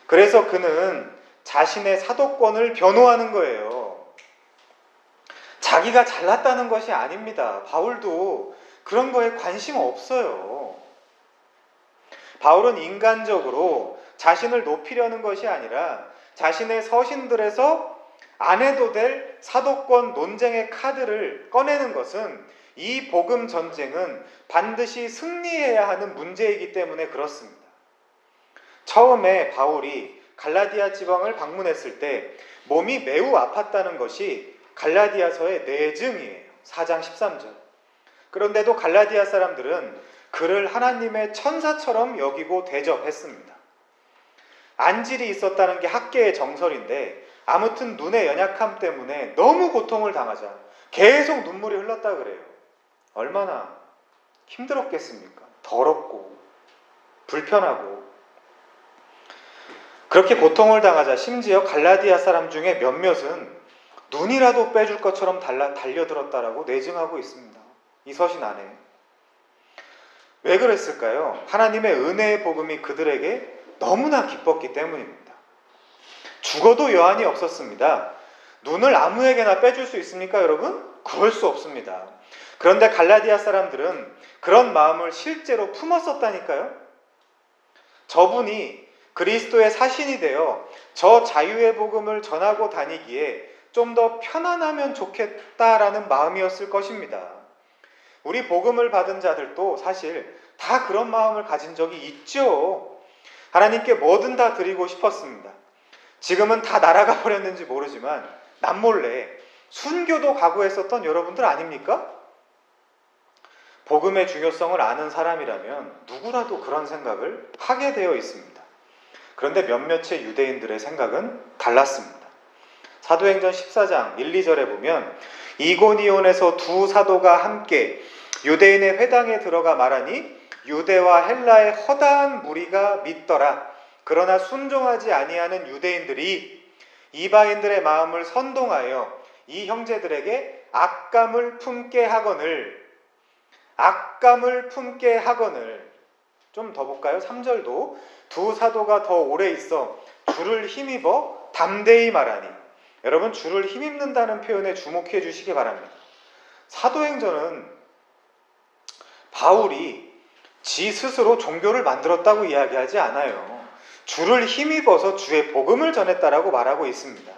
그래서 그는 자신의 사도권을 변호하는 거예요. 자기가 잘났다는 것이 아닙니다. 바울도 그런 거에 관심 없어요. 바울은 인간적으로 자신을 높이려는 것이 아니라 자신의 서신들에서 안 해도 될 사도권 논쟁의 카드를 꺼내는 것은 이 복음 전쟁은 반드시 승리해야 하는 문제이기 때문에 그렇습니다. 처음에 바울이 갈라디아 지방을 방문했을 때 몸이 매우 아팠다는 것이 갈라디아서의 내증이에요. 4장 13절. 그런데도 갈라디아 사람들은 그를 하나님의 천사처럼 여기고 대접했습니다. 안질이 있었다는 게 학계의 정설인데 아무튼 눈의 연약함 때문에 너무 고통을 당하자 계속 눈물이 흘렀다 그래요. 얼마나 힘들었겠습니까? 더럽고 불편하고. 그렇게 고통을 당하자 심지어 갈라디아 사람 중에 몇몇은 눈이라도 빼줄 것처럼 달려들었다라고 내증하고 있습니다. 이 서신 안에. 왜 그랬을까요? 하나님의 은혜의 복음이 그들에게 너무나 기뻤기 때문입니다. 죽어도 여한이 없었습니다. 눈을 아무에게나 빼줄 수 있습니까, 여러분? 그럴 수 없습니다. 그런데 갈라디아 사람들은 그런 마음을 실제로 품었었다니까요. 저분이 그리스도의 사신이 되어 저 자유의 복음을 전하고 다니기에 좀 더 편안하면 좋겠다라는 마음이었을 것입니다. 우리 복음을 받은 자들도 사실 다 그런 마음을 가진 적이 있죠. 하나님께 뭐든 다 드리고 싶었습니다. 지금은 다 날아가 버렸는지 모르지만 남몰래 순교도 각오했었던 여러분들 아닙니까? 복음의 중요성을 아는 사람이라면 누구라도 그런 생각을 하게 되어 있습니다. 그런데 몇몇의 유대인들의 생각은 달랐습니다. 사도행전 14장 1, 2절에 보면 이고니온에서 두 사도가 함께 유대인의 회당에 들어가 말하니 유대와 헬라의 허다한 무리가 믿더라. 그러나 순종하지 아니하는 유대인들이 이방인들의 마음을 선동하여 이 형제들에게 악감을 품게 하거늘. 좀 더 볼까요? 3절도 두 사도가 더 오래 있어 주를 힘입어 담대히 말하니. 여러분, 주를 힘입는다는 표현에 주목해 주시기 바랍니다. 사도행전은 바울이 지 스스로 종교를 만들었다고 이야기하지 않아요. 주를 힘입어서 주의 복음을 전했다라고 말하고 있습니다.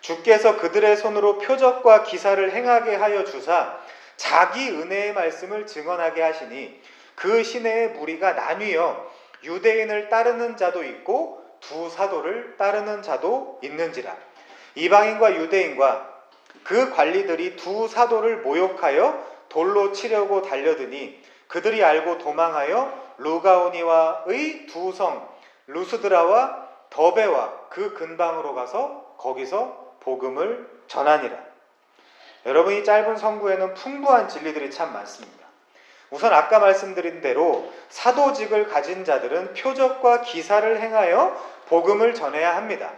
주께서 그들의 손으로 표적과 기사를 행하게 하여 주사 자기 은혜의 말씀을 증언하게 하시니 그 시내의 무리가 나뉘어 유대인을 따르는 자도 있고 두 사도를 따르는 자도 있는지라. 이방인과 유대인과 그 관리들이 두 사도를 모욕하여 돌로 치려고 달려드니 그들이 알고 도망하여 루가오니와의 두 성 루스드라와 더베와 그 근방으로 가서 거기서 복음을 전하니라. 여러분, 이 짧은 선구에는 풍부한 진리들이 참 많습니다. 우선 아까 말씀드린 대로 사도직을 가진 자들은 표적과 기사를 행하여 복음을 전해야 합니다.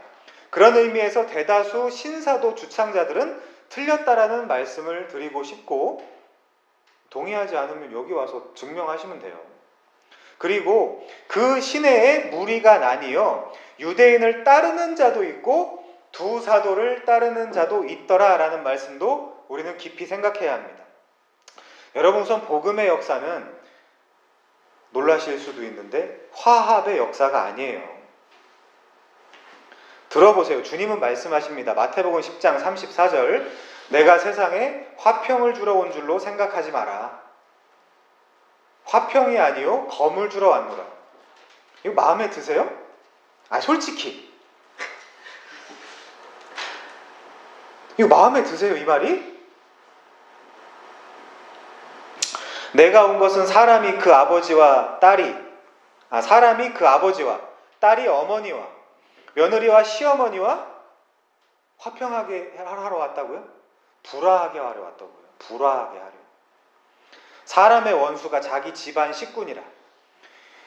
그런 의미에서 대다수 신사도 주창자들은 틀렸다라는 말씀을 드리고 싶고, 동의하지 않으면 여기 와서 증명하시면 돼요. 그리고 그 시내에 무리가 나뉘어 유대인을 따르는 자도 있고 두 사도를 따르는 자도 있더라라는 말씀도 우리는 깊이 생각해야 합니다. 여러분, 우선 복음의 역사는 놀라실 수도 있는데 화합의 역사가 아니에요. 들어보세요. 주님은 말씀하십니다. 마태복음 10장 34절. 내가 세상에 화평을 주러 온 줄로 생각하지 마라. 화평이 아니요 검을 주러 왔노라. 이거 마음에 드세요? 솔직히 이거 마음에 드세요, 이 말이? 내가 온 것은 사람이 그 아버지와 딸이 어머니와 며느리와 시어머니와 화평하게 하러 왔다고요? 불화하게 하러 왔다고요. 불화하게 하려. 사람의 원수가 자기 집안 식구니라.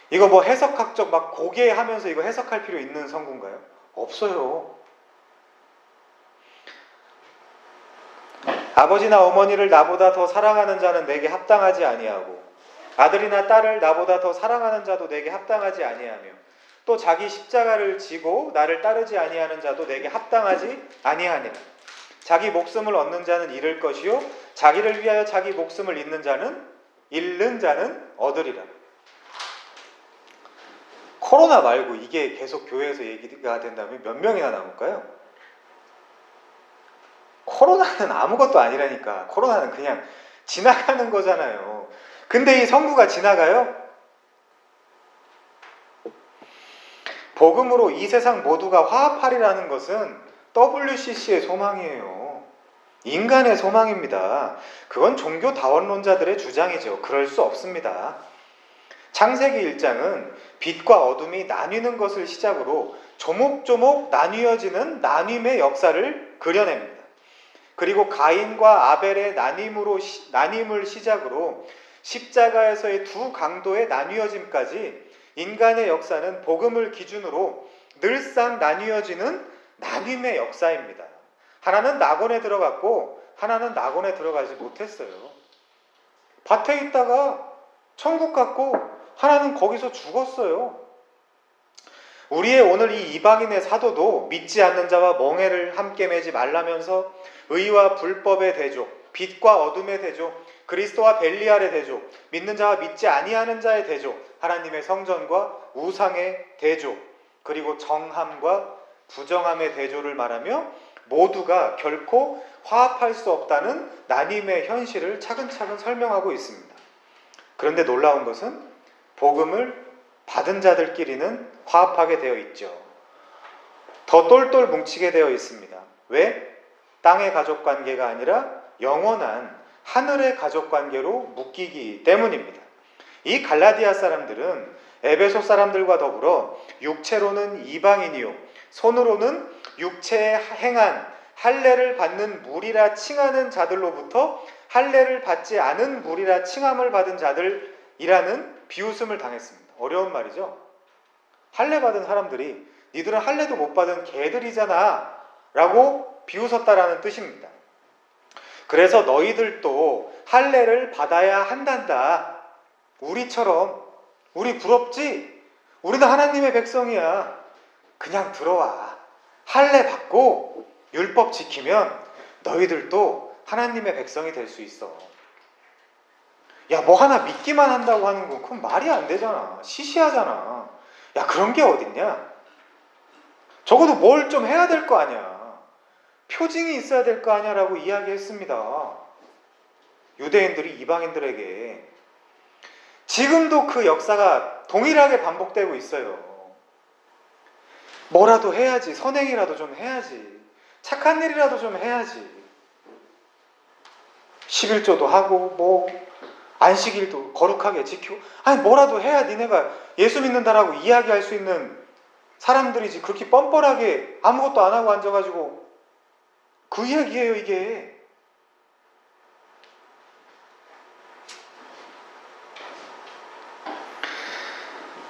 이거 뭐 해석학적 막 고개하면서 이거 해석할 필요 있는 성구인가요? 없어요. 아버지나 어머니를 나보다 더 사랑하는 자는 내게 합당하지 아니하고 아들이나 딸을 나보다 더 사랑하는 자도 내게 합당하지 아니하며 또 자기 십자가를 지고 나를 따르지 아니하는 자도 내게 합당하지 아니하니라. 자기 목숨을 얻는 자는 잃을 것이요 자기를 위하여 자기 목숨을 잃는 자는 얻으리라. 코로나 말고 이게 계속 교회에서 얘기가 된다면 몇 명이나 남을까요? 코로나는 아무것도 아니라니까. 코로나는 그냥 지나가는 거잖아요. 근데 이 선구가 지나가요? 복음으로 이 세상 모두가 화합하리라는 것은 WCC의 소망이에요. 인간의 소망입니다. 그건 종교다원론자들의 주장이죠. 그럴 수 없습니다. 창세기 1장은 빛과 어둠이 나뉘는 것을 시작으로 조목조목 나뉘어지는 나눔의 역사를 그려냅니다. 그리고 가인과 아벨의 나눔을 시작으로 십자가에서의 두 강도의 나뉘어짐까지 인간의 역사는 복음을 기준으로 늘상 나뉘어지는 나눔의 역사입니다. 하나는 낙원에 들어갔고 하나는 낙원에 들어가지 못했어요. 밭에 있다가 천국 갔고 하나는 거기서 죽었어요. 우리의 오늘 이 이방인의 사도도 믿지 않는 자와 멍에를 함께 매지 말라면서 의와 불법의 대조, 빛과 어둠의 대조, 그리스도와 벨리알의 대조, 믿는 자와 믿지 아니하는 자의 대조, 하나님의 성전과 우상의 대조, 그리고 정함과 부정함의 대조를 말하며 모두가 결코 화합할 수 없다는 나눔의 현실을 차근차근 설명하고 있습니다. 그런데 놀라운 것은 복음을 받은 자들끼리는 화합하게 되어 있죠. 더 똘똘 뭉치게 되어 있습니다. 왜? 땅의 가족관계가 아니라 영원한 하늘의 가족관계로 묶이기 때문입니다. 이 갈라디아 사람들은 에베소 사람들과 더불어 육체로는 이방인이요 손으로는 육체에 행한 할례를 받는 무리라 칭하는 자들로부터 할례를 받지 않은 무리라 칭함을 받은 자들이라는 비웃음을 당했습니다. 어려운 말이죠. 할례 받은 사람들이 니들은 할례도 못 받은 개들이잖아 라고 비웃었다라는 뜻입니다. 그래서 너희들도 할례를 받아야 한단다. 우리처럼. 우리 부럽지? 우리는 하나님의 백성이야. 그냥 들어와. 할례 받고 율법 지키면 너희들도 하나님의 백성이 될 수 있어. 야, 뭐 하나 믿기만 한다고 하는 건 그건 말이 안 되잖아. 시시하잖아. 야, 그런 게 어딨냐? 적어도 뭘 좀 해야 될 거 아니야. 표징이 있어야 될 거 아니야 라고 이야기했습니다. 유대인들이 이방인들에게. 지금도 그 역사가 동일하게 반복되고 있어요. 뭐라도 해야지. 선행이라도 좀 해야지. 착한 일이라도 좀 해야지. 11조도 하고 뭐 안식일도 거룩하게 지키고 아니 뭐라도 해야 니네가 예수 믿는다라고 이야기할 수 있는 사람들이지. 그렇게 뻔뻔하게 아무것도 안 하고 앉아가지고 그 이야기예요 이게.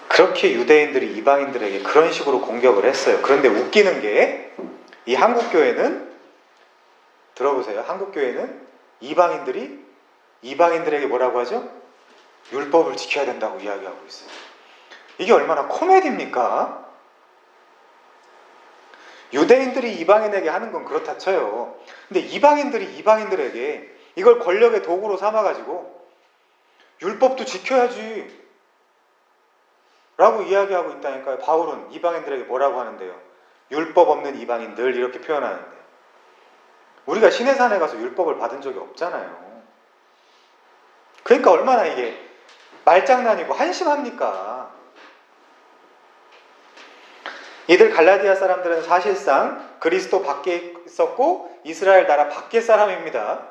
그렇게 유대인들이 이방인들에게 그런 식으로 공격을 했어요. 그런데 웃기는 게 이 한국교회는 들어보세요. 한국교회는 이방인들에게 뭐라고 하죠? 율법을 지켜야 된다고 이야기하고 있어요. 이게 얼마나 코미디입니까? 유대인들이 이방인에게 하는 건 그렇다 쳐요. 근데 이방인들이 이방인들에게 이걸 권력의 도구로 삼아가지고 율법도 지켜야지 라고 이야기하고 있다니까요. 바울은 이방인들에게 뭐라고 하는데요? 율법 없는 이방인들 이렇게 표현하는데 우리가 시내산에 가서 율법을 받은 적이 없잖아요. 그러니까 얼마나 이게 말장난이고 한심합니까? 이들 갈라디아 사람들은 사실상 그리스도 밖에 있었고 이스라엘 나라 밖의 사람입니다.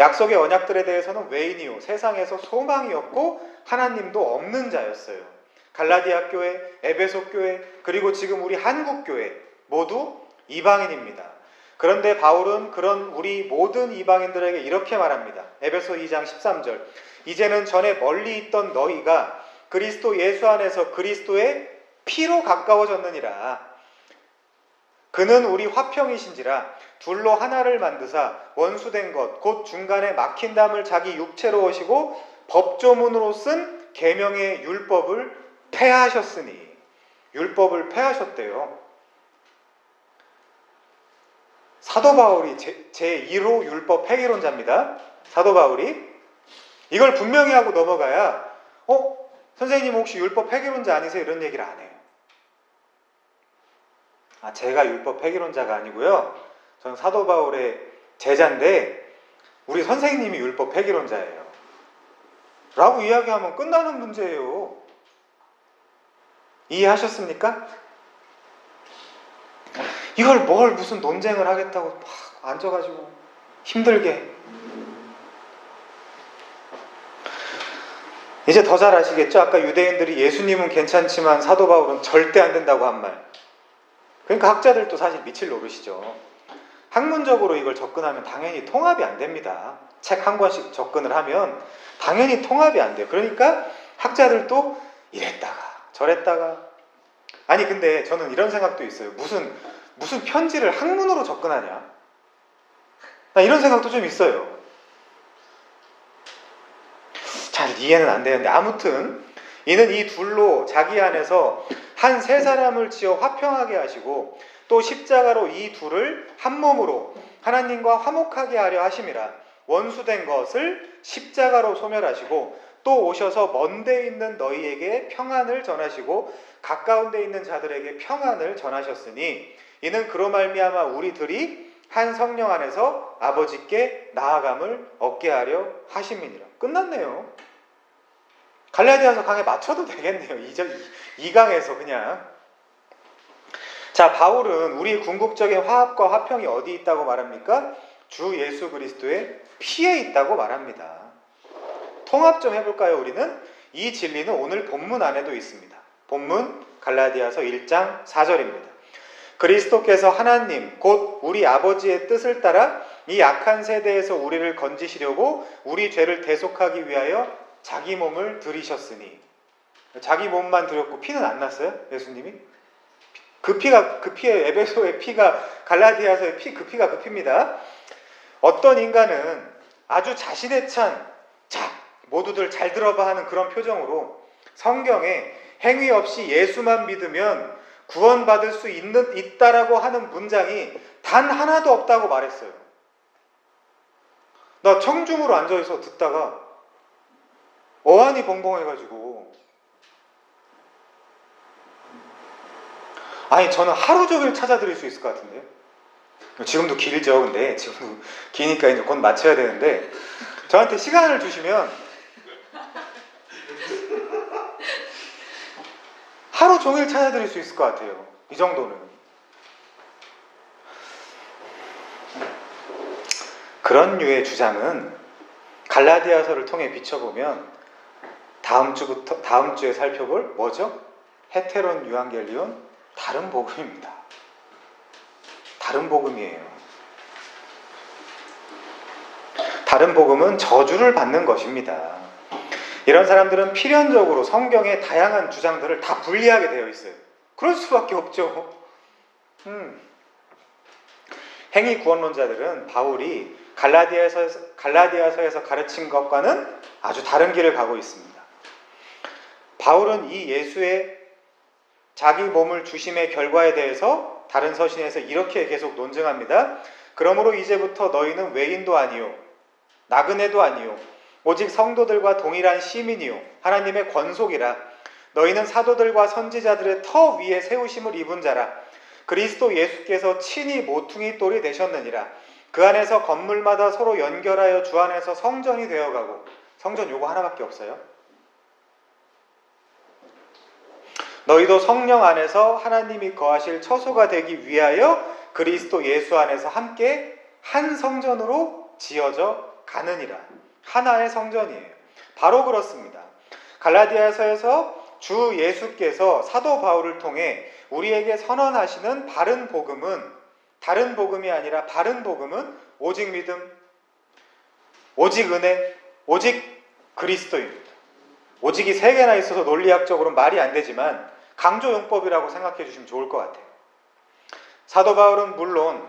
약속의 언약들에 대해서는 외인이요 세상에서 소망이었고 하나님도 없는 자였어요. 갈라디아 교회, 에베소 교회, 그리고 지금 우리 한국 교회 모두 이방인입니다. 그런데 바울은 그런 우리 모든 이방인들에게 이렇게 말합니다. 에베소 2장 13절. 이제는 전에 멀리 있던 너희가 그리스도 예수 안에서 그리스도의 피로 가까워졌느니라. 그는 우리 화평이신지라 둘로 하나를 만드사 원수된 것 곧 중간에 막힌 담을 자기 육체로 오시고 법조문으로 쓴 계명의 율법을 폐하셨으니. 율법을 폐하셨대요. 사도 바울이 제1호 율법 폐기론자입니다. 사도 바울이 이걸 분명히 하고 넘어가야 선생님 혹시 율법 폐기론자 아니세요? 이런 얘기를 안 해요. 제가 율법 폐기론자가 아니고요. 저는 사도 바울의 제자인데 우리 선생님이 율법 폐기론자예요. 라고 이야기하면 끝나는 문제예요. 이해하셨습니까? 이걸 뭘 무슨 논쟁을 하겠다고 막 앉아가지고 힘들게. 이제 더 잘 아시겠죠? 아까 유대인들이 예수님은 괜찮지만 사도 바울은 절대 안 된다고 한 말. 그러니까 학자들도 사실 미칠 노릇이죠. 학문적으로 이걸 접근하면 당연히 통합이 안 됩니다. 책 한 권씩 접근을 하면 당연히 통합이 안 돼요. 그러니까 학자들도 이랬다가 저랬다가. 아니 근데 저는 이런 생각도 있어요. 무슨 편지를 학문으로 접근하냐? 나 이런 생각도 좀 있어요. 잘 이해는 안 되는데 아무튼 이는 이 둘로 자기 안에서 한 세 사람을 지어 화평하게 하시고 또 십자가로 이 둘을 한 몸으로 하나님과 화목하게 하려 하심이라. 원수된 것을 십자가로 소멸하시고 또 오셔서 먼 데 있는 너희에게 평안을 전하시고 가까운 데 있는 자들에게 평안을 전하셨으니 이는 그로 말미암아 우리들이 한 성령 안에서 아버지께 나아감을 얻게 하려 하심이니라. 끝났네요. 갈라디아서 강에 맞춰도 되겠네요. 2강에서 그냥. 자, 바울은 우리 궁극적인 화합과 화평이 어디 있다고 말합니까? 주 예수 그리스도의 피에 있다고 말합니다. 통합 좀 해볼까요? 우리는 이 진리는 오늘 본문 안에도 있습니다. 본문 갈라디아서 1장 4절입니다. 그리스도께서 하나님 곧 우리 아버지의 뜻을 따라 이 악한 세대에서 우리를 건지시려고 우리 죄를 대속하기 위하여 자기 몸을 들이셨으니. 자기 몸만 들였고 피는 안 났어요? 예수님이? 그 피에 에베소의 피가 갈라디아서의 그 피가 그 피입니다. 어떤 인간은 아주 자신의 자 모두들 잘 들어봐 하는 그런 표정으로 성경에 행위 없이 예수만 믿으면 구원받을 수 있다라고 하는 문장이 단 하나도 없다고 말했어요. 나 청중으로 앉아있어 듣다가 어안이 벙벙해가지고 아니 저는 하루 종일 찾아드릴 수 있을 것 같은데요. 지금도 길죠. 근데 지금도 기니까 이제 곧 마쳐야 되는데 저한테 시간을 주시면 하루 종일 찾아드릴 수 있을 것 같아요. 이 정도는. 그런 류의 주장은 갈라디아서를 통해 비춰보면 다음 주에 살펴볼 뭐죠? 헤테론 유앙겔리온 다른 복음입니다. 다른 복음이에요. 다른 복음은 저주를 받는 것입니다. 이런 사람들은 필연적으로 성경의 다양한 주장들을 다 분리하게 되어 있어요. 그럴 수밖에 없죠. 행위 구원론자들은 바울이 갈라디아서에서 가르친 것과는 아주 다른 길을 가고 있습니다. 바울은 이 예수의 자기 몸을 주심의 결과에 대해서 다른 서신에서 이렇게 계속 논증합니다. 그러므로 이제부터 너희는 외인도 아니요 나그네도 아니요 오직 성도들과 동일한 시민이요 하나님의 권속이라. 너희는 사도들과 선지자들의 터 위에 세우심을 입은 자라. 그리스도 예수께서 친히 모퉁이 돌이 되셨느니라. 그 안에서 건물마다 서로 연결하여 주 안에서 성전이 되어가고. 성전 요거 하나밖에 없어요. 너희도 성령 안에서 하나님이 거하실 처소가 되기 위하여 그리스도 예수 안에서 함께 한 성전으로 지어져 가느니라. 하나의 성전이에요. 바로 그렇습니다. 갈라디아서에서 주 예수께서 사도 바울을 통해 우리에게 선언하시는 바른 복음은 다른 복음이 아니라 바른 복음은 오직 믿음, 오직 은혜, 오직 그리스도입니다. 오직이 3개나 있어서 논리학적으로는 말이 안 되지만 강조용법이라고 생각해 주시면 좋을 것 같아요. 사도 바울은 물론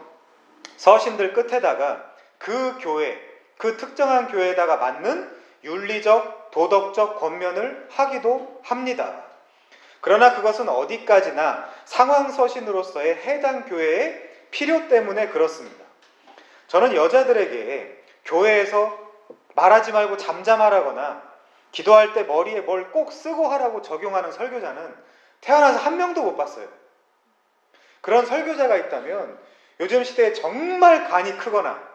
서신들 끝에다가 그 교회, 그 특정한 교회에다가 맞는 윤리적, 도덕적 권면을 하기도 합니다. 그러나 그것은 어디까지나 상황서신으로서의 해당 교회의 필요 때문에 그렇습니다. 저는 여자들에게 교회에서 말하지 말고 잠잠하라거나 기도할 때 머리에 뭘 꼭 쓰고 하라고 적용하는 설교자는 태어나서 한 명도 못 봤어요. 그런 설교자가 있다면 요즘 시대에 정말 간이 크거나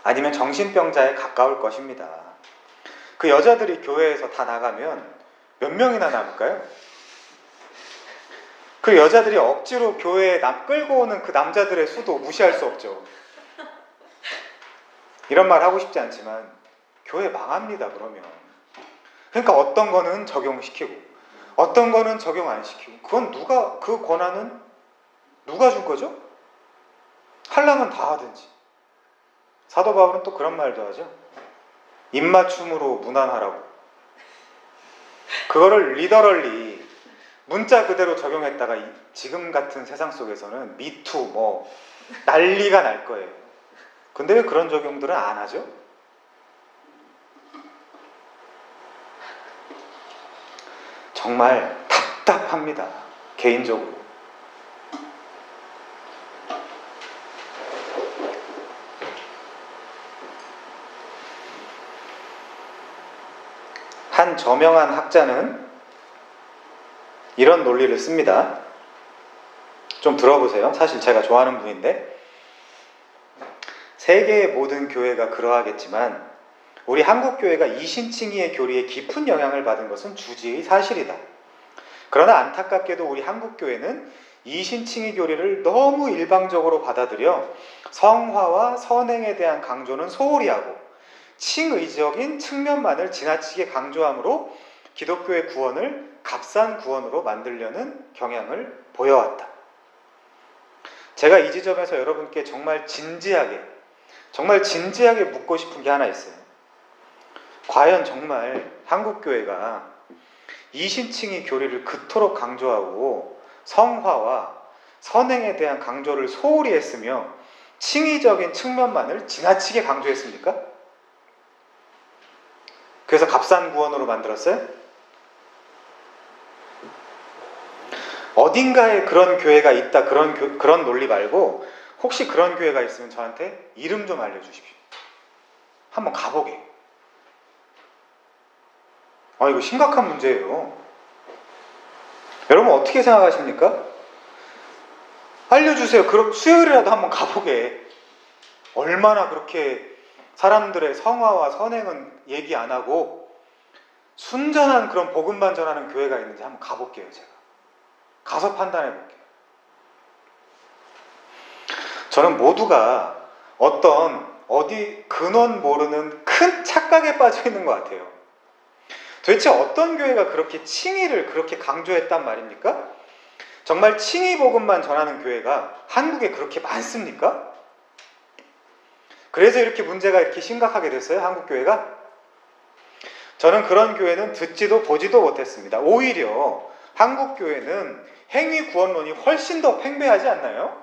아니면 정신병자에 가까울 것입니다. 그 여자들이 교회에서 다 나가면 몇 명이나 남을까요? 그 여자들이 억지로 교회에 끌고 오는 그 남자들의 수도 무시할 수 없죠. 이런 말 하고 싶지 않지만 교회 망합니다, 그러면. 그러니까 어떤 거는 적용시키고 어떤 거는 적용 안 시키고, 그건 그 권한은 누가 준 거죠? 하려면 다 하든지. 사도 바울은 또 그런 말도 하죠. 입맞춤으로 무난하라고. 그거를 리더럴리 문자 그대로 적용했다가 지금 같은 세상 속에서는 미투 뭐 난리가 날 거예요. 근데 왜 그런 적용들은 안 하죠? 정말 답답합니다, 개인적으로. 한 저명한 학자는 이런 논리를 씁니다. 좀 들어보세요. 사실 제가 좋아하는 분인데, 세계의 모든 교회가 그러하겠지만 우리 한국 교회가 이신칭의의 교리에 깊은 영향을 받은 것은 주지의 사실이다. 그러나 안타깝게도 우리 한국 교회는 이신칭의 교리를 너무 일방적으로 받아들여 성화와 선행에 대한 강조는 소홀히 하고 칭의적인 측면만을 지나치게 강조함으로 기독교의 구원을 값싼 구원으로 만들려는 경향을 보여왔다. 제가 이 지점에서 여러분께 정말 진지하게 묻고 싶은 게 하나 있어요. 과연 정말 한국교회가 이신칭의 교리를 그토록 강조하고 성화와 선행에 대한 강조를 소홀히 했으며 칭의적인 측면만을 지나치게 강조했습니까? 그래서 값싼 구원으로 만들었어요? 어딘가에 그런 교회가 있다, 그런 논리 말고 혹시 그런 교회가 있으면 저한테 이름 좀 알려주십시오. 한번 가보게. 이거 심각한 문제예요. 여러분 어떻게 생각하십니까? 알려주세요. 그럼 수요일이라도 한번 가보게. 얼마나 그렇게 사람들의 성화와 선행은 얘기 안 하고 순전한 그런 복음만 전하는 교회가 있는지 한번 가볼게요. 제가 가서 판단해 볼게요. 저는 모두가 어디 근원 모르는 큰 착각에 빠져 있는 것 같아요. 도대체 어떤 교회가 그렇게 칭의를 그렇게 강조했단 말입니까? 정말 칭의 복음만 전하는 교회가 한국에 그렇게 많습니까? 그래서 이렇게 문제가 이렇게 심각하게 됐어요, 한국 교회가? 저는 그런 교회는 듣지도 보지도 못했습니다. 오히려 한국 교회는 행위 구원론이 훨씬 더 팽배하지 않나요?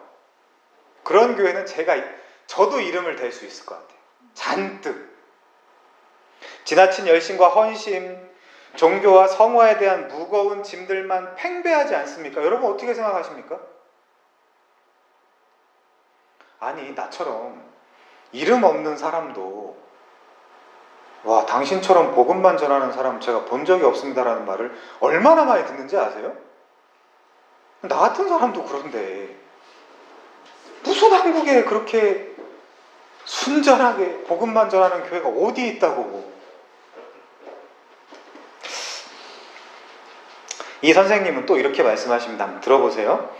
그런 교회는 저도 이름을 댈 수 있을 것 같아요. 잔뜩. 지나친 열심과 헌심, 종교와 성화에 대한 무거운 짐들만 팽배하지 않습니까? 여러분 어떻게 생각하십니까? 아니, 나처럼 이름 없는 사람도 와, 당신처럼 복음만 전하는 사람 제가 본 적이 없습니다라는 말을 얼마나 많이 듣는지 아세요? 나 같은 사람도 그런데 무슨 한국에 그렇게 순전하게 복음만 전하는 교회가 어디 있다고. 이 선생님은 또 이렇게 말씀하십니다. 한번 들어보세요.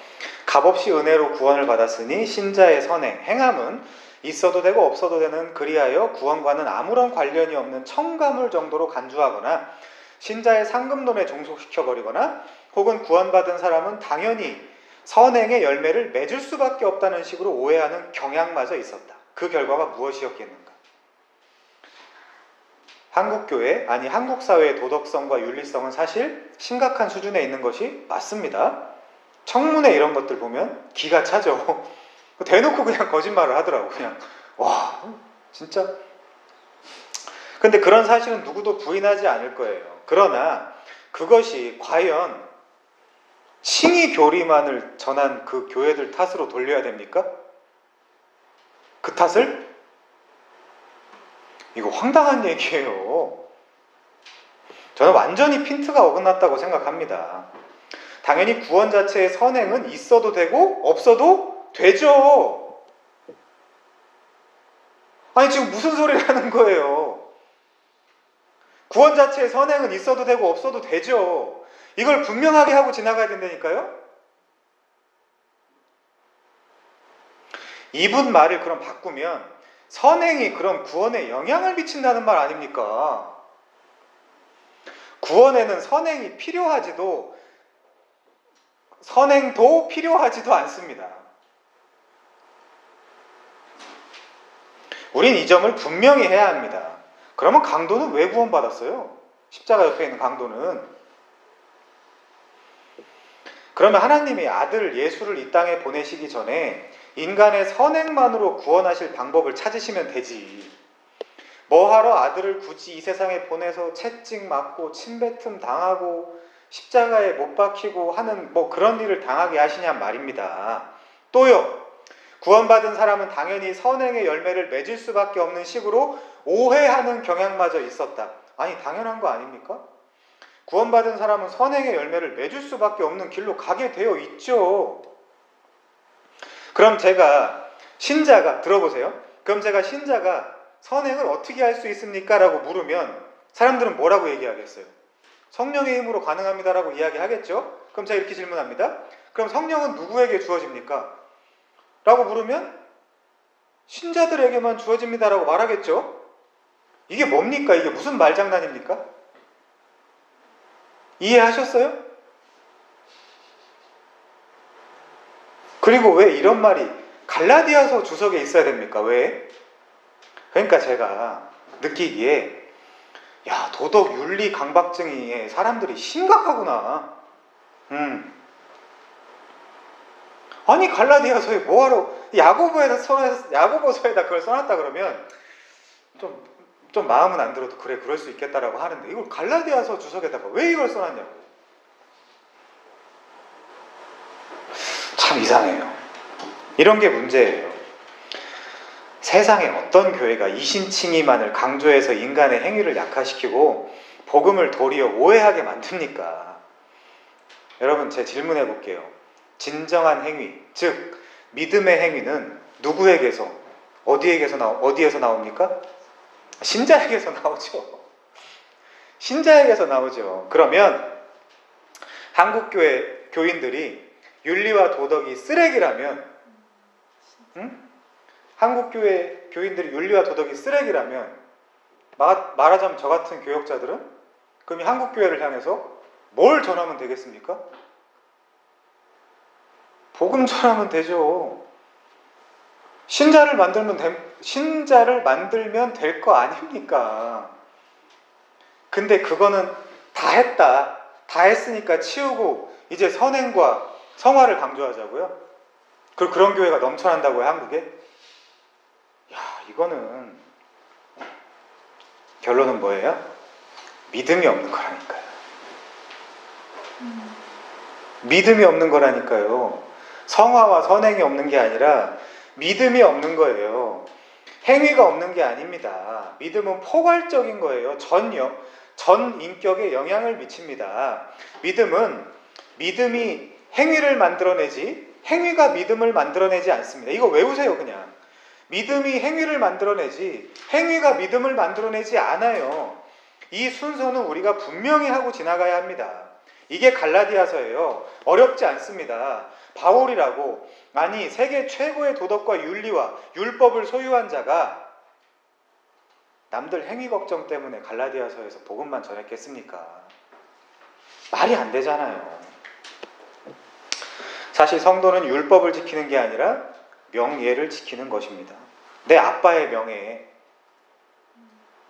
값없이 은혜로 구원을 받았으니 신자의 선행, 행함은 있어도 되고 없어도 되는, 그리하여 구원과는 아무런 관련이 없는 첨가물 정도로 간주하거나 신자의 상급론에 종속시켜버리거나 혹은 구원받은 사람은 당연히 선행의 열매를 맺을 수밖에 없다는 식으로 오해하는 경향마저 있었다. 그 결과가 무엇이었겠는가? 한국교회, 아니 한국사회의 도덕성과 윤리성은 사실 심각한 수준에 있는 것이 맞습니다. 청문회 이런 것들 보면 기가 차죠. 대놓고 그냥 거짓말을 하더라고. 그냥 와, 진짜. 근데 그런 사실은 누구도 부인하지 않을 거예요. 그러나 그것이 과연 칭의 교리만을 전한 그 교회들 탓으로 돌려야 됩니까? 그 탓을? 이거 황당한 얘기예요. 저는 완전히 핀트가 어긋났다고 생각합니다. 당연히 구원 자체의 선행은 있어도 되고 없어도 되죠. 아니 지금 무슨 소리를 하는 거예요? 구원 자체의 선행은 있어도 되고 없어도 되죠. 이걸 분명하게 하고 지나가야 된다니까요. 이분 말을 그럼 바꾸면 선행이 그럼 구원에 영향을 미친다는 말 아닙니까? 구원에는 선행도 필요하지도 않습니다. 우린 이 점을 분명히 해야 합니다. 그러면 강도는 왜 구원받았어요? 십자가 옆에 있는 강도는. 그러면 하나님이 아들 예수를 이 땅에 보내시기 전에 인간의 선행만으로 구원하실 방법을 찾으시면 되지. 뭐하러 아들을 굳이 이 세상에 보내서 채찍 맞고 침뱉음 당하고 십자가에 못 박히고 하는 그런 일을 당하게 하시냔 말입니다. 또요, 구원받은 사람은 당연히 선행의 열매를 맺을 수밖에 없는 식으로 오해하는 경향마저 있었다. 아니, 당연한 거 아닙니까? 구원받은 사람은 선행의 열매를 맺을 수밖에 없는 길로 가게 되어 있죠. 그럼 제가 신자가 선행을 어떻게 할 수 있습니까? 라고 물으면 사람들은 뭐라고 얘기하겠어요? 성령의 힘으로 가능합니다라고 이야기하겠죠? 그럼 제가 이렇게 질문합니다. 그럼 성령은 누구에게 주어집니까? 라고 물으면 신자들에게만 주어집니다라고 말하겠죠? 이게 뭡니까? 이게 무슨 말장난입니까? 이해하셨어요? 그리고 왜 이런 말이 갈라디아서 주석에 있어야 됩니까? 왜? 그러니까 제가 느끼기에 도덕 윤리 강박증이 사람들이 심각하구나. 아니, 갈라디아서에 뭐하러 야고보서에다 그걸 써놨다 그러면 좀 마음은 안 들어도 그래, 그럴 수 있겠다라고 하는데 이걸 갈라디아서 주석에다가 왜 이걸 써놨냐고. 참 이상해요. 이런 게 문제예요. 세상에 어떤 교회가 이신칭의만을 강조해서 인간의 행위를 약화시키고 복음을 도리어 오해하게 만듭니까? 여러분, 제 질문해 볼게요. 진정한 행위, 즉 믿음의 행위는 누구에게서, 어디에서 나옵니까? 신자에게서 나오죠. 신자에게서 나오죠. 그러면 한국교회 교인들이 윤리와 도덕이 쓰레기라면, 한국교회 교인들이 윤리와 도덕이 쓰레기라면 말하자면 저 같은 교역자들은 그럼 이 한국교회를 향해서 뭘 전하면 되겠습니까? 복음 전하면 되죠. 신자를 만들면 될 거 아닙니까? 근데 그거는 다 했으니까 치우고 이제 선행과 성화를 강조하자고요? 그런 교회가 넘쳐난다고요, 한국에? 이거는 결론은 뭐예요? 믿음이 없는 거라니까요. 믿음이 없는 거라니까요. 성화와 선행이 없는 게 아니라 믿음이 없는 거예요. 행위가 없는 게 아닙니다. 믿음은 포괄적인 거예요. 전 인격에 영향을 미칩니다. 믿음이 행위를 만들어내지 행위가 믿음을 만들어내지 않습니다. 이거 외우세요, 그냥. 믿음이 행위를 만들어내지 행위가 믿음을 만들어내지 않아요. 이 순서는 우리가 분명히 하고 지나가야 합니다. 이게 갈라디아서예요. 어렵지 않습니다. 바울이라고, 아니 세계 최고의 도덕과 윤리와 율법을 소유한 자가 남들 행위 걱정 때문에 갈라디아서에서 복음만 전했겠습니까? 말이 안 되잖아요. 사실 성도는 율법을 지키는 게 아니라 명예를 지키는 것입니다. 내 아빠의 명예,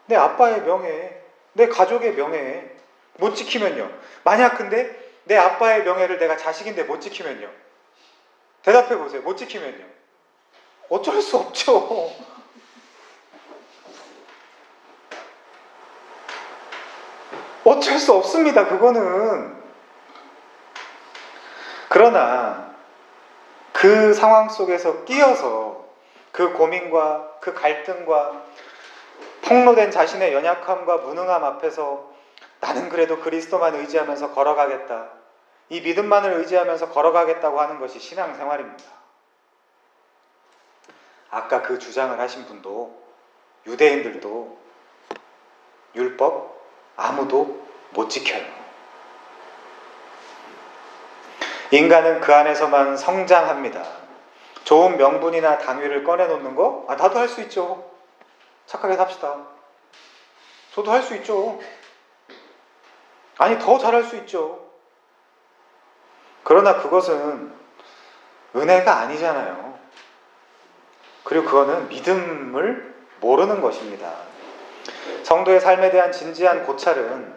내 가족의 명예 못 지키면요. 만약 근데 내 아빠의 명예를 내가 자식인데 못 지키면요. 대답해 보세요. 못 지키면요. 어쩔 수 없죠. 어쩔 수 없습니다. 그거는. 그러나 그 상황 속에서 끼어서 그 고민과 그 갈등과 폭로된 자신의 연약함과 무능함 앞에서 나는 그래도 그리스도만 의지하면서 걸어가겠다, 이 믿음만을 의지하면서 걸어가겠다고 하는 것이 신앙생활입니다. 아까 그 주장을 하신 분도, 유대인들도 율법 아무도 못 지켜요. 인간은 그 안에서만 성장합니다. 좋은 명분이나 당위를 꺼내놓는 거? 나도 할 수 있죠. 착하게 삽시다. 저도 할 수 있죠. 아니, 더 잘할 수 있죠. 그러나 그것은 은혜가 아니잖아요. 그리고 그거는 믿음을 모르는 것입니다. 성도의 삶에 대한 진지한 고찰은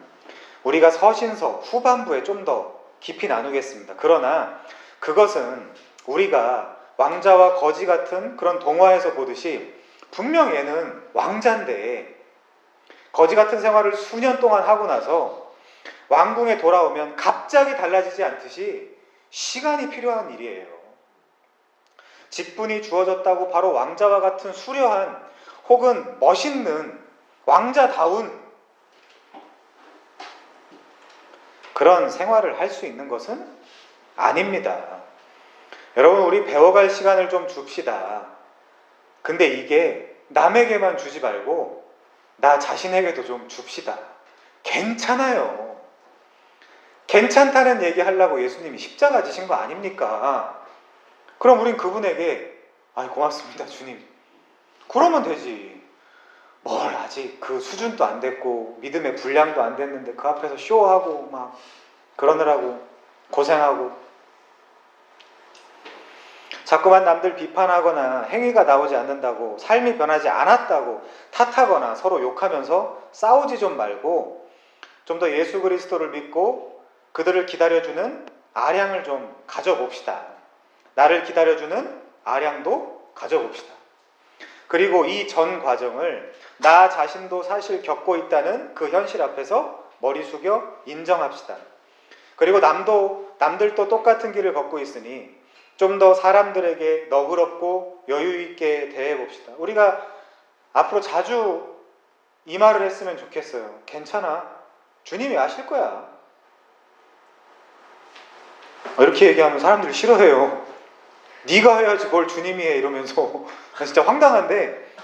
우리가 서신서 후반부에 좀 더 깊이 나누겠습니다. 그러나 그것은 우리가 왕자와 거지 같은 그런 동화에서 보듯이 분명 얘는 왕자인데 거지 같은 생활을 수년 동안 하고 나서 왕궁에 돌아오면 갑자기 달라지지 않듯이 시간이 필요한 일이에요. 직분이 주어졌다고 바로 왕자와 같은 수려한 혹은 멋있는 왕자다운 그런 생활을 할 수 있는 것은 아닙니다. 여러분, 우리 배워갈 시간을 좀 줍시다. 근데 이게 남에게만 주지 말고 나 자신에게도 좀 줍시다. 괜찮아요. 괜찮다는 얘기 하려고 예수님이 십자가 지신 거 아닙니까? 그럼 우린 그분에게 고맙습니다 주님, 그러면 되지. 뭘 아직 그 수준도 안 됐고 믿음의 분량도 안 됐는데 그 앞에서 쇼하고 막 그러느라고 고생하고 자꾸만 남들 비판하거나 행위가 나오지 않는다고, 삶이 변하지 않았다고 탓하거나 서로 욕하면서 싸우지 좀 말고 좀 더 예수 그리스도를 믿고 그들을 기다려주는 아량을 좀 가져봅시다. 나를 기다려주는 아량도 가져봅시다. 그리고 이 전 과정을 나 자신도 사실 겪고 있다는 그 현실 앞에서 머리 숙여 인정합시다. 그리고 남들도 똑같은 길을 걷고 있으니 좀 더 사람들에게 너그럽고 여유 있게 대해봅시다. 우리가 앞으로 자주 이 말을 했으면 좋겠어요. 괜찮아. 주님이 아실 거야. 이렇게 얘기하면 사람들이 싫어해요. 네가 해야지 뭘 주님이 해 이러면서. 진짜 황당한데,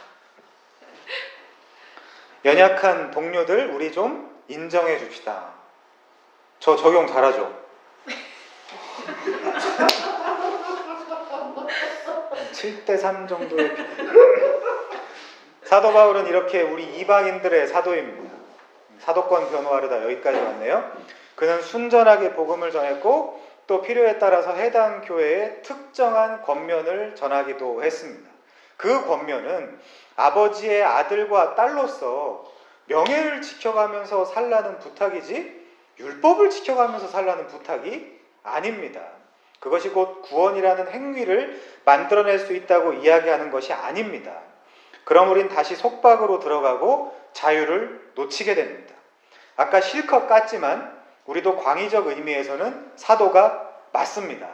연약한 동료들 우리 좀 인정해 줍시다. 저 적용 잘하죠? 7대3 정도의 사도 바울은 이렇게 우리 이방인들의 사도입니다. 사도권 변호하려다 여기까지 왔네요. 그는 순전하게 복음을 전했고 또 필요에 따라서 해당 교회에 특정한 권면을 전하기도 했습니다. 그 권면은 아버지의 아들과 딸로서 명예를 지켜가면서 살라는 부탁이지 율법을 지켜가면서 살라는 부탁이 아닙니다. 그것이 곧 구원이라는 행위를 만들어낼 수 있다고 이야기하는 것이 아닙니다. 그럼 우린 다시 속박으로 들어가고 자유를 놓치게 됩니다. 아까 실컷 깠지만 우리도 광의적 의미에서는 사도가 맞습니다.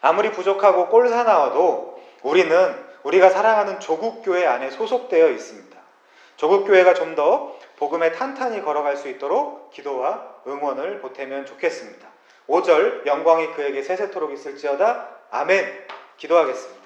아무리 부족하고 꼴사나워도 우리는 우리가 사랑하는 조국교회 안에 소속되어 있습니다. 조국교회가 좀 더 복음에 탄탄히 걸어갈 수 있도록 기도와 응원을 보태면 좋겠습니다. 5절 영광이 그에게 세세토록 있을지어다. 아멘. 기도하겠습니다.